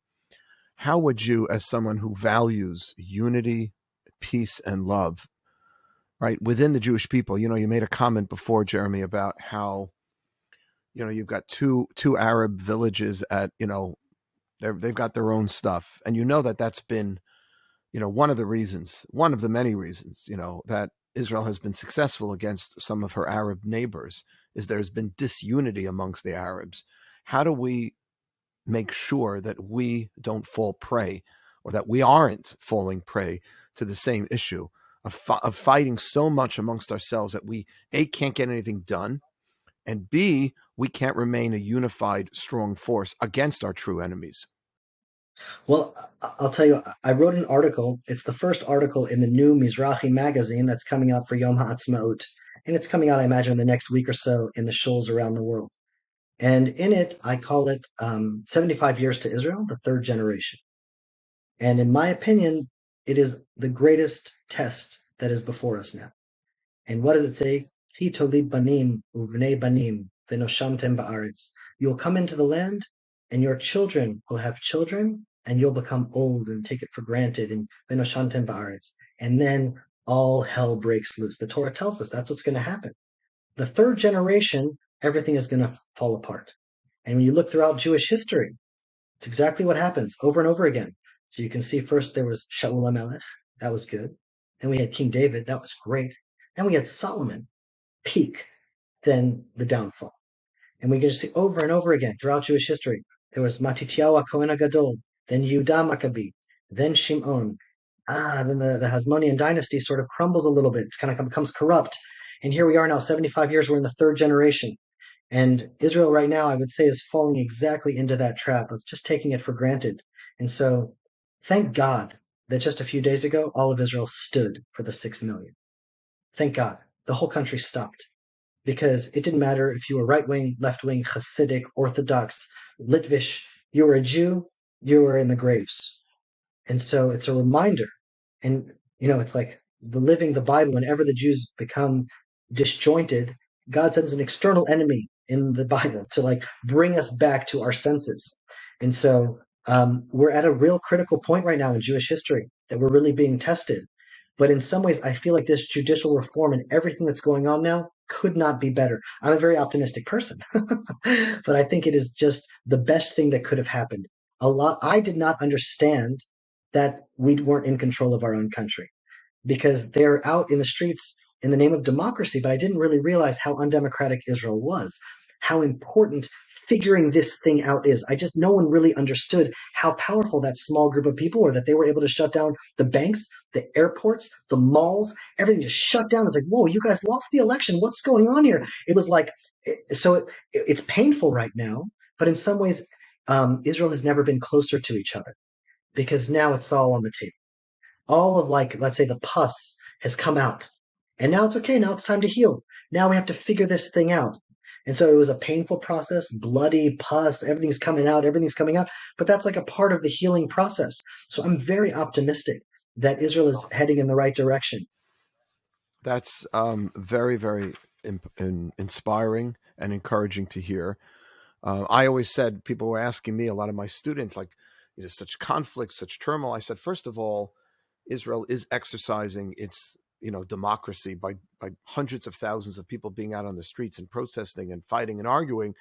[SPEAKER 1] how would you, as someone who values unity, peace, and love, right, within the Jewish people, you made a comment before, Jeremy, about how, you've got two Arab villages at, they've got their own stuff, and that's been, one of the many reasons, that Israel has been successful against some of her Arab neighbors, is there's been disunity amongst the Arabs. How do we make sure that we don't fall prey, or that we aren't falling prey to the same issue of fighting so much amongst ourselves that we, A, can't get anything done, and B, we can't remain a unified, strong force against our true enemies?
[SPEAKER 2] Well, I'll tell you, I wrote an article. It's the first article in the new Mizrahi magazine that's coming out for Yom HaAtzmaut. And it's coming out, I imagine, in the next week or so in the shuls around the world. And in it, I call it 75 Years to Israel, the third generation. And in my opinion, it is the greatest test that is before us now. And what does it say? Ki tolid banim uvnei banim venoshamtem ba'aretz. You'll come into the land, and your children will have children, and you'll become old and take it for granted, and venoshamtem ba'aretz. And then all hell breaks loose. The Torah tells us that's what's going to happen. The third generation, everything is going to fall apart. And when you look throughout Jewish history, it's exactly what happens over and over again. So you can see first there was Shaul HaMelech. That was good. Then we had King David. That was great. Then we had Solomon, peak, then the downfall. And we can just see over and over again throughout Jewish history. There was Matityahu Kohen HaGadol, then Yehuda Maccabi, then Shimon. Then the Hasmonean dynasty sort of crumbles a little bit. It kind of becomes corrupt. And here we are now, 75 years, we're in the third generation. And Israel right now, I would say, is falling exactly into that trap of just taking it for granted. And so, thank God that just a few days ago, all of Israel stood for the 6 million. Thank God. The whole country stopped because it didn't matter if you were right wing, left wing, Hasidic, Orthodox, Litvish, you were a Jew, you were in the graves. And so it's a reminder. And, it's like the Bible, whenever the Jews become disjointed, God sends an external enemy in the Bible to like bring us back to our senses. And so we're at a real critical point right now in Jewish history that we're really being tested. But in some ways, I feel like this judicial reform and everything that's going on now could not be better. I'm a very optimistic person, but I think it is just the best thing that could have happened. I did not understand that we weren't in control of our own country because they're out in the streets in the name of democracy, but I didn't really realize how undemocratic Israel was, how important figuring this thing out is. No one really understood how powerful that small group of people were, that they were able to shut down the banks, the airports, the malls, everything just shut down. It's like, whoa, you guys lost the election. What's going on here? It was like, it's painful right now, but in some ways, Israel has never been closer to each other because now it's all on the table. All of let's say the pus has come out and now it's okay. Now it's time to heal. Now we have to figure this thing out. And so it was a painful process, bloody pus, everything's coming out, but that's like a part of the healing process. So I'm very optimistic that Israel is heading in the right direction.
[SPEAKER 1] That's very, very inspiring and encouraging to hear. I always said, people were asking me, a lot of my students, like, such conflict, such turmoil. I said, first of all, Israel is exercising its democracy by hundreds of thousands of people being out on the streets and protesting and fighting and arguing,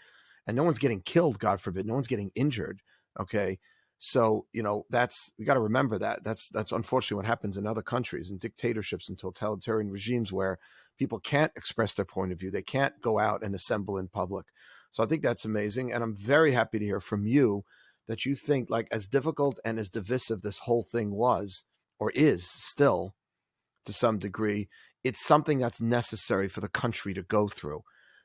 [SPEAKER 1] and no one's getting killed, God forbid, no one's getting injured. Okay, so that's, we got to remember that that's unfortunately what happens in other countries, in dictatorships and totalitarian regimes, where people can't express their point of view, they can't go out and assemble in public. So I think that's amazing, and I'm very happy to hear from you that you think, like, as difficult and as divisive this whole thing was, or is still to some degree, it's something that's necessary for the country to go through.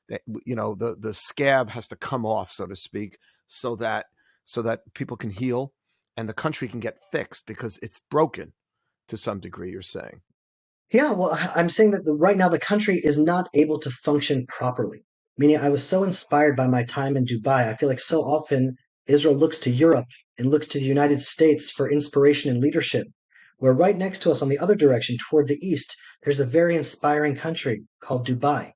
[SPEAKER 1] That the scab has to come off, so to speak, so that people can heal and the country can get fixed, because it's broken to some degree, you're saying.
[SPEAKER 2] Yeah, well, I'm saying that right now the country is not able to function properly. Meaning, I was so inspired by my time in Dubai. I feel like so often Israel looks to Europe and looks to the United States for inspiration and leadership. Where right next to us on the other direction, toward the east, there's a very inspiring country called Dubai.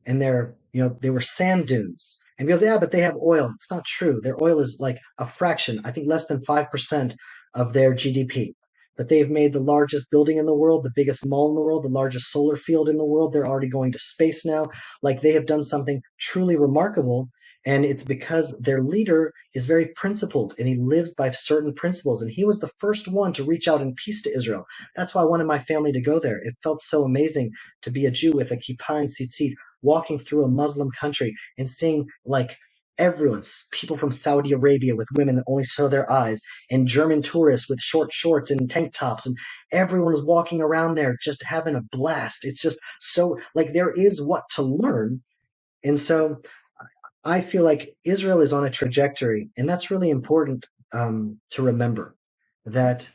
[SPEAKER 2] And they were sand dunes. And he goes, yeah, but they have oil. It's not true. Their oil is like a fraction, I think less than 5% of their GDP. But they've made the largest building in the world, the biggest mall in the world, the largest solar field in the world. They're already going to space now. Like, they have done something truly remarkable. And it's because their leader is very principled and he lives by certain principles. And he was the first one to reach out in peace to Israel. That's why I wanted my family to go there. It felt so amazing to be a Jew with a kippah and tzitzit, walking through a Muslim country and seeing like everyone's people from Saudi Arabia with women that only show their eyes, and German tourists with short shorts and tank tops, and everyone is walking around there just having a blast. It's just so, like, there is what to learn. And so I feel like Israel is on a trajectory, and that's really important to remember that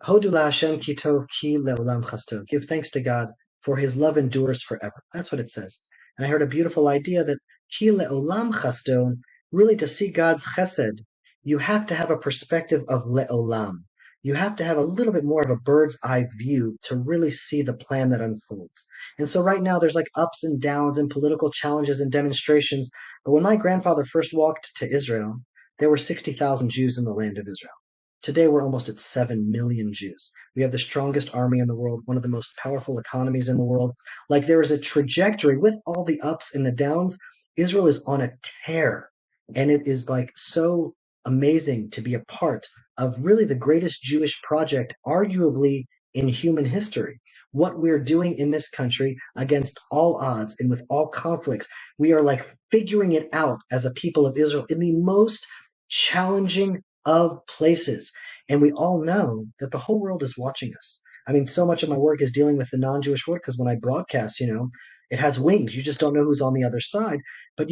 [SPEAKER 2] Hodu Hashem ki tov ki leolam chasto. Give thanks to God, for his love endures forever. That's what it says. And I heard a beautiful idea that ki leolam chasto, really to see God's chesed, you have to have a perspective of leolam. You have to have a little bit more of a bird's eye view to really see the plan that unfolds. And so right now there's like ups and downs and political challenges and demonstrations. But when my grandfather first walked to Israel, there were 60,000 Jews in the land of Israel. Today, we're almost at 7 million Jews. We have the strongest army in the world, one of the most powerful economies in the world. Like, there is a trajectory with all the ups and the downs. Israel is on a tear. And it is like so amazing to be a part of really the greatest Jewish project, arguably in human history. What we're doing in this country against all odds and with all conflicts, we are like figuring it out as a people of Israel in the most challenging of places. And we all know that the whole world is watching us. I mean, so much of my work is dealing with the non-Jewish world because when I broadcast, it has wings. You just don't know who's on the other side. But,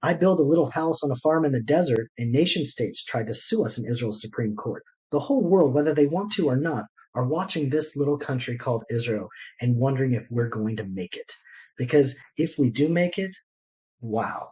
[SPEAKER 2] I build a little house on a farm in the desert, and nation states tried to sue us in Israel's Supreme Court. The whole world, whether they want to or not, are watching this little country called Israel and wondering if we're going to make it. Because if we do make it, wow,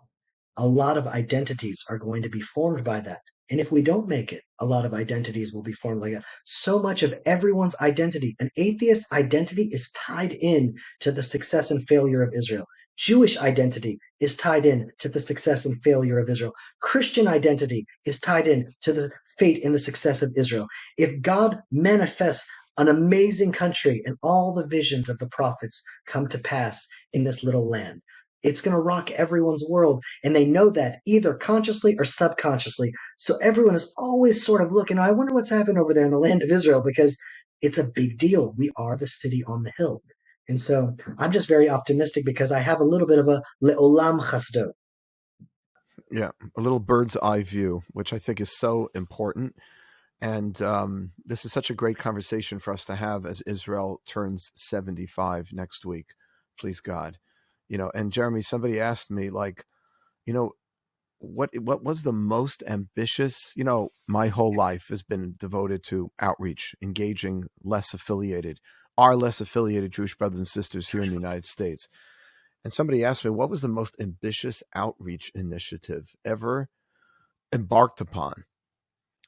[SPEAKER 2] a lot of identities are going to be formed by that. And if we don't make it, a lot of identities will be formed like that. So much of everyone's identity, an atheist identity, is tied in to the success and failure of Israel. Jewish identity is tied in to the success and failure of Israel. Christian identity is tied in to the fate and the success of Israel. If God manifests an amazing country and all the visions of the prophets come to pass in this little land, it's going to rock everyone's world, and they know that either consciously or subconsciously. So everyone is always sort of looking, I wonder what's happened over there in the land of Israel, because it's a big deal. We are the city on the hill. And so I'm just very optimistic because I have a little bit of a le'olam chasdo.
[SPEAKER 1] Yeah, a little bird's eye view, which I think is so important. And this is such a great conversation for us to have as Israel turns 75 next week, please God. And Jeremy, somebody asked me, like, what was the most ambitious? My whole life has been devoted to outreach, engaging our less affiliated Jewish brothers and sisters here in the United States. And somebody asked me, what was the most ambitious outreach initiative ever embarked upon,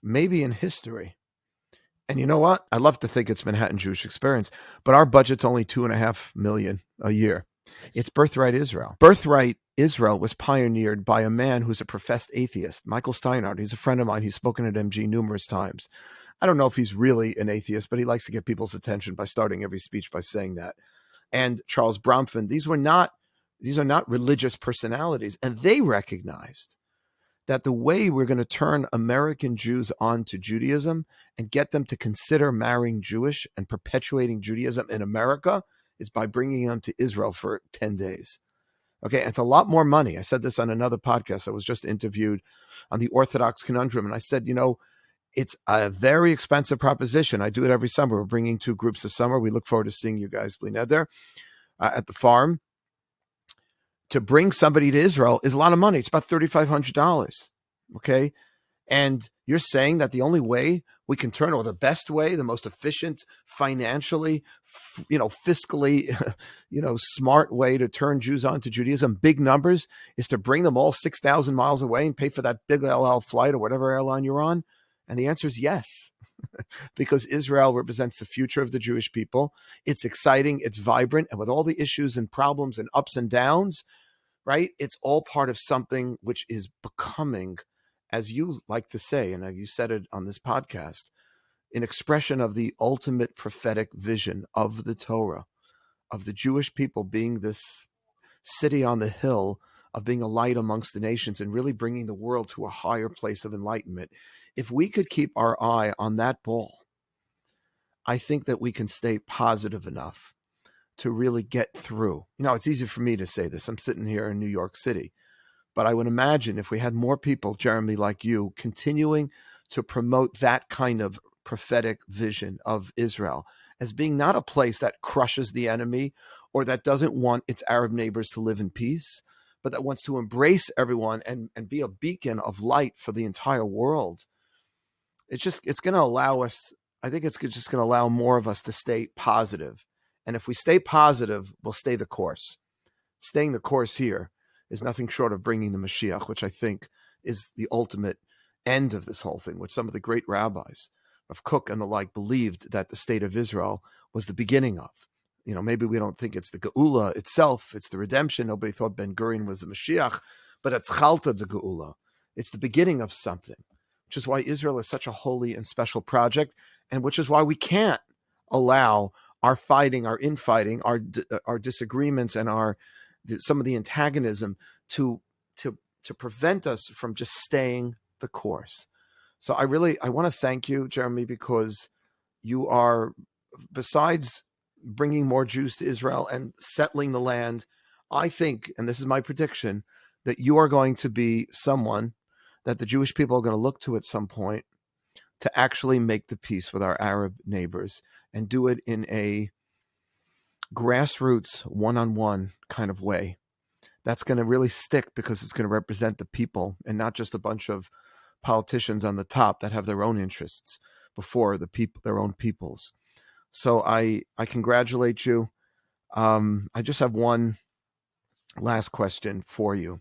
[SPEAKER 1] maybe in history? And you know what? I love to think it's Manhattan Jewish Experience, but our budget's only $2.5 million a year. It's Birthright Israel. Birthright Israel was pioneered by a man who's a professed atheist, Michael Steinhardt. He's a friend of mine. He's spoken at MG numerous times. I don't know if he's really an atheist, but he likes to get people's attention by starting every speech by saying that. And Charles Bromfin. These are not religious personalities, and they recognized that the way we're going to turn American Jews onto Judaism and get them to consider marrying Jewish and perpetuating Judaism in America is by bringing them to Israel for 10 days. Okay, it's a lot more money. I said this on another podcast. I was just interviewed on the Orthodox Conundrum, and I said, it's a very expensive proposition. I do it every summer. We're bringing 2 groups this summer. We look forward to seeing you guys, Bli Neder, at the farm. To bring somebody to Israel is a lot of money. It's about $3,500. Okay. And you're saying that the only way we can turn, or the best way, the most efficient, financially, fiscally, smart way to turn Jews onto Judaism, big numbers, is to bring them all 6,000 miles away and pay for that big El Al flight or whatever airline you're on? And the answer is yes, because Israel represents the future of the Jewish people. It's exciting, it's vibrant, and with all the issues and problems and ups and downs, right? It's all part of something which is becoming, as you like to say, and you said it on this podcast, an expression of the ultimate prophetic vision of the Torah, of the Jewish people being this city on the hill, of being a light amongst the nations and really bringing the world to a higher place of enlightenment. If we could keep our eye on that ball, I think that we can stay positive enough to really get through. It's easy for me to say this. I'm sitting here in New York City, but I would imagine if we had more people, Jeremy, like you, continuing to promote that kind of prophetic vision of Israel as being not a place that crushes the enemy or that doesn't want its Arab neighbors to live in peace, but that wants to embrace everyone and be a beacon of light for the entire world. It's going to allow us, I think it's just going to allow more of us to stay positive. And if we stay positive, we'll stay the course. Staying the course here is nothing short of bringing the Mashiach, which I think is the ultimate end of this whole thing, which some of the great rabbis of Cook and the like believed that the state of Israel was the beginning of. Maybe we don't think it's the Geula itself, it's the redemption. Nobody thought Ben Gurion was the Mashiach, but it's Chalta the Geula. It's the beginning of something, which is why Israel is such a holy and special project, and which is why we can't allow our fighting, our infighting, our disagreements, and some of the antagonism to prevent us from just staying the course. So I want to thank you, Jeremy, because you are, besides bringing more Jews to Israel and settling the land, I think, and this is my prediction, that you are going to be someone that the Jewish people are going to look to at some point to actually make the peace with our Arab neighbors and do it in a grassroots, one-on-one kind of way. That's going to really stick because it's going to represent the people and not just a bunch of politicians on the top that have their own interests before the people, their own peoples. So I congratulate you. I just have one last question for you,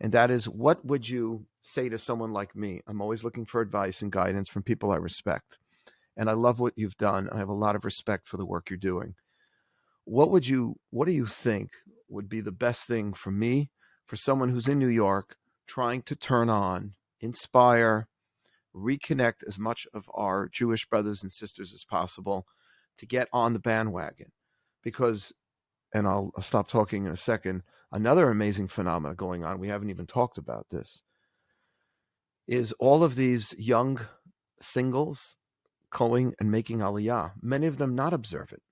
[SPEAKER 1] and that is, what would you say to someone like me? I'm always looking for advice and guidance from people I respect, and I love what you've done. I have a lot of respect for the work you're doing. What do you think would be the best thing for me, for someone who's in New York, trying to turn on, inspire, reconnect as much of our Jewish brothers and sisters as possible to get on the bandwagon? Because, and I'll stop talking in a second, another amazing phenomena going on, we haven't even talked about this, is all of these young singles going and making aliyah, many of them not observant,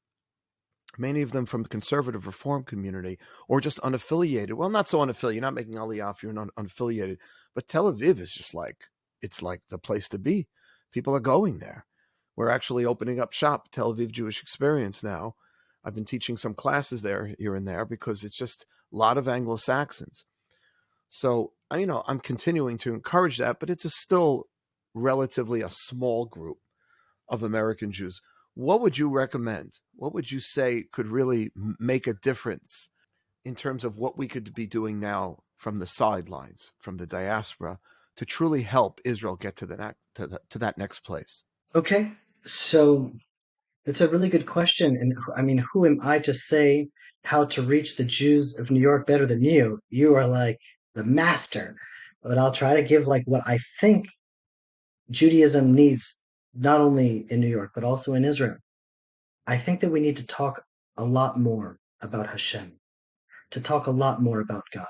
[SPEAKER 1] many of them from the conservative reform community, or just unaffiliated. Well, not so unaffiliated. You're not making aliyah if you're not unaffiliated. But Tel Aviv is just like, it's like the place to be. People are going there. We're actually opening up shop, Tel Aviv Jewish Experience now. I've been teaching some classes there, here and there, because it's just a lot of Anglo-Saxons. So, I'm continuing to encourage that, but it's still relatively a small group of American Jews. What would you recommend? What would you say could really make a difference in terms of what we could be doing now from the sidelines, from the diaspora, to truly help Israel get to that next place?
[SPEAKER 2] Okay, so it's a really good question. And I mean, who am I to say how to reach the Jews of New York better than you? You are like the master. But I'll try to give like what I think Judaism needs, not only in New York, but also in Israel. I think that we need to talk a lot more about Hashem, to talk a lot more about God.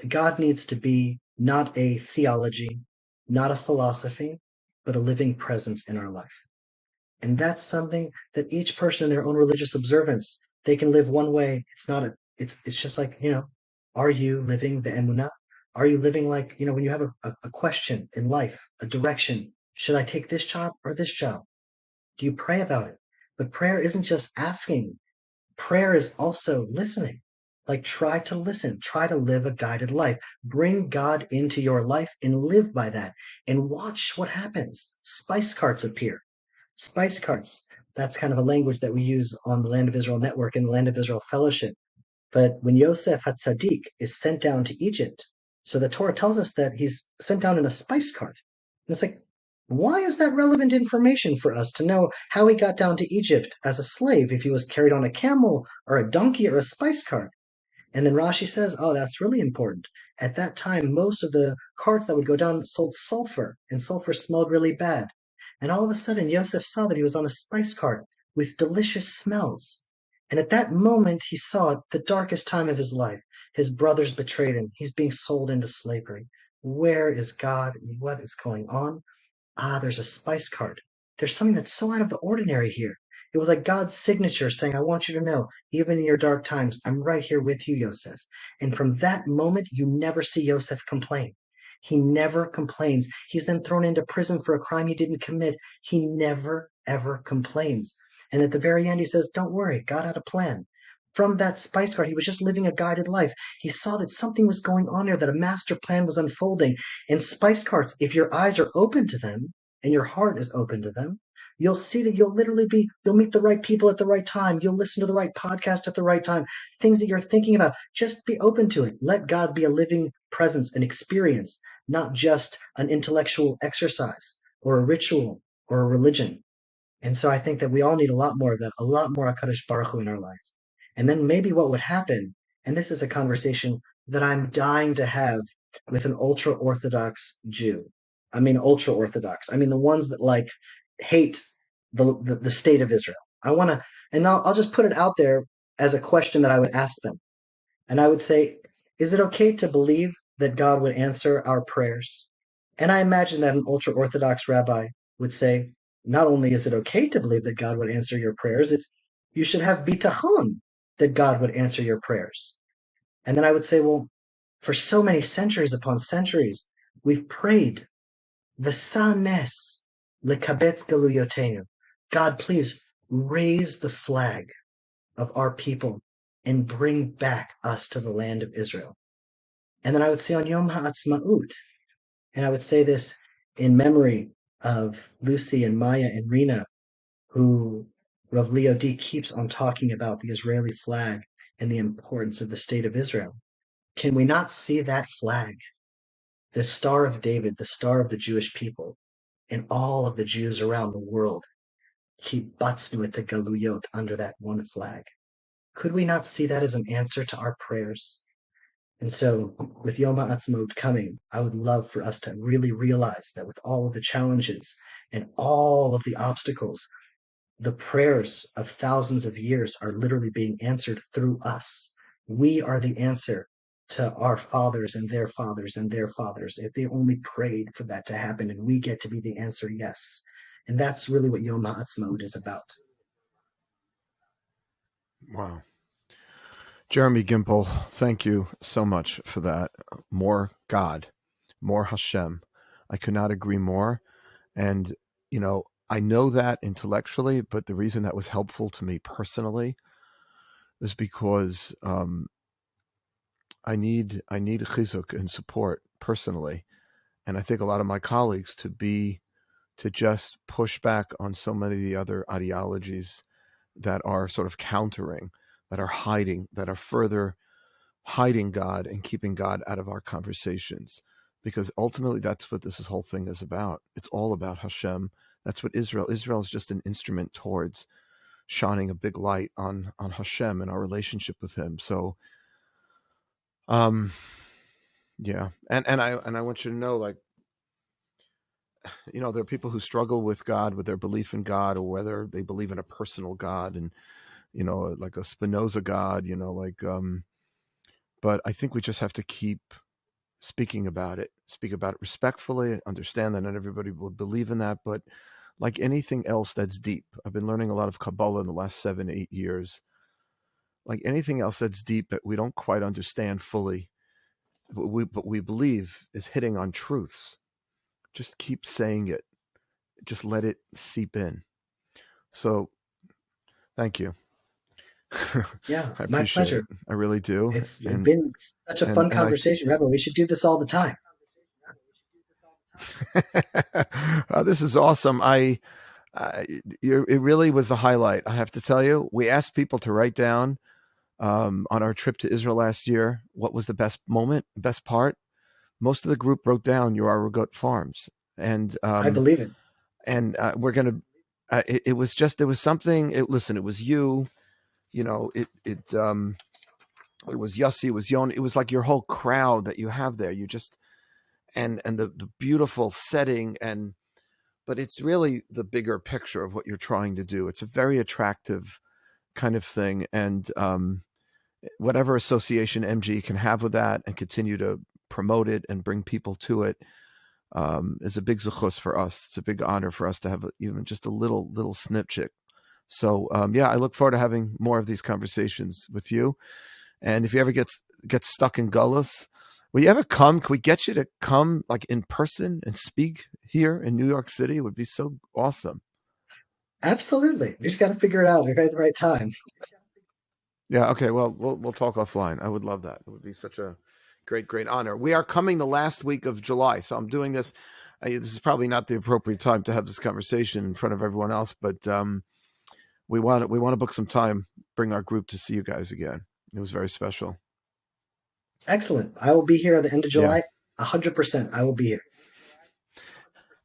[SPEAKER 2] God needs to be not a theology, not a philosophy, but a living presence in our life. And that's something that each person in their own religious observance, they can live one way. It's just like, are you living the emunah? Are you living like, when you have a question in life, a direction, should I take this job or this job? Do you pray about it? But prayer isn't just asking. Prayer is also listening. Like, try to listen, try to live a guided life. Bring God into your life and live by that and watch what happens. Spice carts appear. Spice carts. That's kind of a language that we use on the Land of Israel Network and the Land of Israel Fellowship. But when Yosef HaTzadik is sent down to Egypt, so the Torah tells us that he's sent down in a spice cart. And it's like, why is that relevant information for us to know how he got down to Egypt as a slave, if he was carried on a camel or a donkey or a spice cart? And then Rashi says, oh, that's really important. At that time, most of the carts that would go down sold sulfur, and sulfur smelled really bad. And all of a sudden, Yosef saw that he was on a spice cart with delicious smells. And at that moment, he saw it, the darkest time of his life. His brothers betrayed him. He's being sold into slavery. Where is God? What is going on? There's a spice cart. There's something that's so out of the ordinary here. It was like God's signature saying, I want you to know, even in your dark times, I'm right here with you, Yosef. And from that moment, you never see Yosef complain. He never complains. He's then thrown into prison for a crime he didn't commit. He never, ever complains. And at the very end, he says, don't worry, God had a plan. From that spice cart, he was just living a guided life. He saw that something was going on there, that a master plan was unfolding. And spice carts, if your eyes are open to them and your heart is open to them, you'll see that you'll meet the right people at the right time. You'll listen to the right podcast at the right time. Things that you're thinking about, just be open to it. Let God be a living presence, an experience, not just an intellectual exercise or a ritual or a religion. And so I think that we all need a lot more of that, a lot more HaKadosh Baruch Hu in our lives. And then maybe what would happen, and this is a conversation that I'm dying to have with an ultra-Orthodox Jew. I mean, ultra-Orthodox. I mean, the ones that like hate the state of Israel. I want to, and I'll just put it out there as a question that I would ask them. And I would say, is it okay to believe that God would answer our prayers? And I imagine that an ultra-Orthodox rabbi would say, not only is it okay to believe that God would answer your prayers, it's you should have bitachon that God would answer your prayers. And then I would say, well, for so many centuries upon centuries, we've prayed, V'sa nes lekabetz galuyotenu. God, please raise the flag of our people and bring back us to the land of Israel. And then I would say on Yom HaAtzmaut, and I would say this in memory of Lucy and Maya and Rena, who Rav Leo D keeps on talking about the Israeli flag and the importance of the state of Israel. Can we not see that flag, the Star of David, the star of the Jewish people, and all of the Jews around the world? Kibatznu et galuyot under that one flag. Could we not see that as an answer to our prayers? And so, with Yom HaAtzmaut coming, I would love for us to really realize that with all of the challenges and all of the obstacles, the prayers of thousands of years are literally being answered through us. We are the answer to our fathers and their fathers and their fathers. If they only prayed for that to happen, and we get to be the answer, yes. And that's really what Yom HaAtzmaut is about.
[SPEAKER 1] Wow. Jeremy Gimpel, thank you so much for that. More God, more Hashem. I could not agree more. And, I know that intellectually, but the reason that was helpful to me personally is because I need chizuk and support personally. And I think a lot of my colleagues to just push back on so many of the other ideologies that are sort of countering, that are hiding, that are further hiding God and keeping God out of our conversations. Because ultimately that's what this whole thing is about. It's all about Hashem. That's what Israel is just an instrument towards shining a big light on Hashem and our relationship with him. So yeah. And I want you to know, like, there are people who struggle with God, with their belief in God, or whether they believe in a personal God and, like a Spinoza God, but I think we just have to keep speak about it respectfully, understand that not everybody will believe in that, but like anything else that's deep, I've been learning a lot of Kabbalah in the last 7-8 years, like anything else that's deep that we don't quite understand fully, but we believe is hitting on truths. Just keep saying it. Just let it seep in. So thank you.
[SPEAKER 2] Yeah,
[SPEAKER 1] I
[SPEAKER 2] my
[SPEAKER 1] appreciate
[SPEAKER 2] pleasure.
[SPEAKER 1] it. I really do.
[SPEAKER 2] It's been such a fun conversation, Rabbi. We should do this all the time.
[SPEAKER 1] This is awesome. It really was the highlight. I have to tell you, we asked people to write down on our trip to Israel last year, what was the best moment, best part. Most of the group wrote down your Arugot farms, and
[SPEAKER 2] I believe it.
[SPEAKER 1] And we're gonna. It was just, there was something. Listen, it was you. It was Yossi, it was Yon. It was like your whole crowd that you have there. You just and the beautiful setting, but it's really the bigger picture of what you're trying to do. It's a very attractive kind of thing, and whatever association MG can have with that and continue to promote it and bring people to it is a big zechus for us. It's a big honor for us to have even just a little snipshit. So yeah, I look forward to having more of these conversations with you. And if you ever get stuck in Gullus, will you ever come? Can we get you to come like in person and speak here in New York City? It would be so awesome.
[SPEAKER 2] Absolutely. We just got to figure it out at the right time.
[SPEAKER 1] Yeah. Okay. Well, we'll talk offline. I would love that. It would be such a great honor. We are coming the last week of July, so I'm doing this. This is probably not the appropriate time to have this conversation in front of everyone else, but we want to book some time, bring our group to see you guys again. It was very special.
[SPEAKER 2] Excellent. I will be here at the end of July. 100%. I will be here.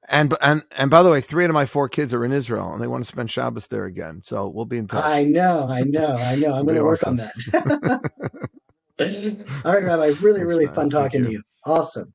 [SPEAKER 1] And by the way, 3 out of my 4 kids are in Israel, and they want to spend Shabbos there again. So we'll be in touch.
[SPEAKER 2] I know. I'm going to work on that. All right, Rabbi. Really fun talking to you. Awesome.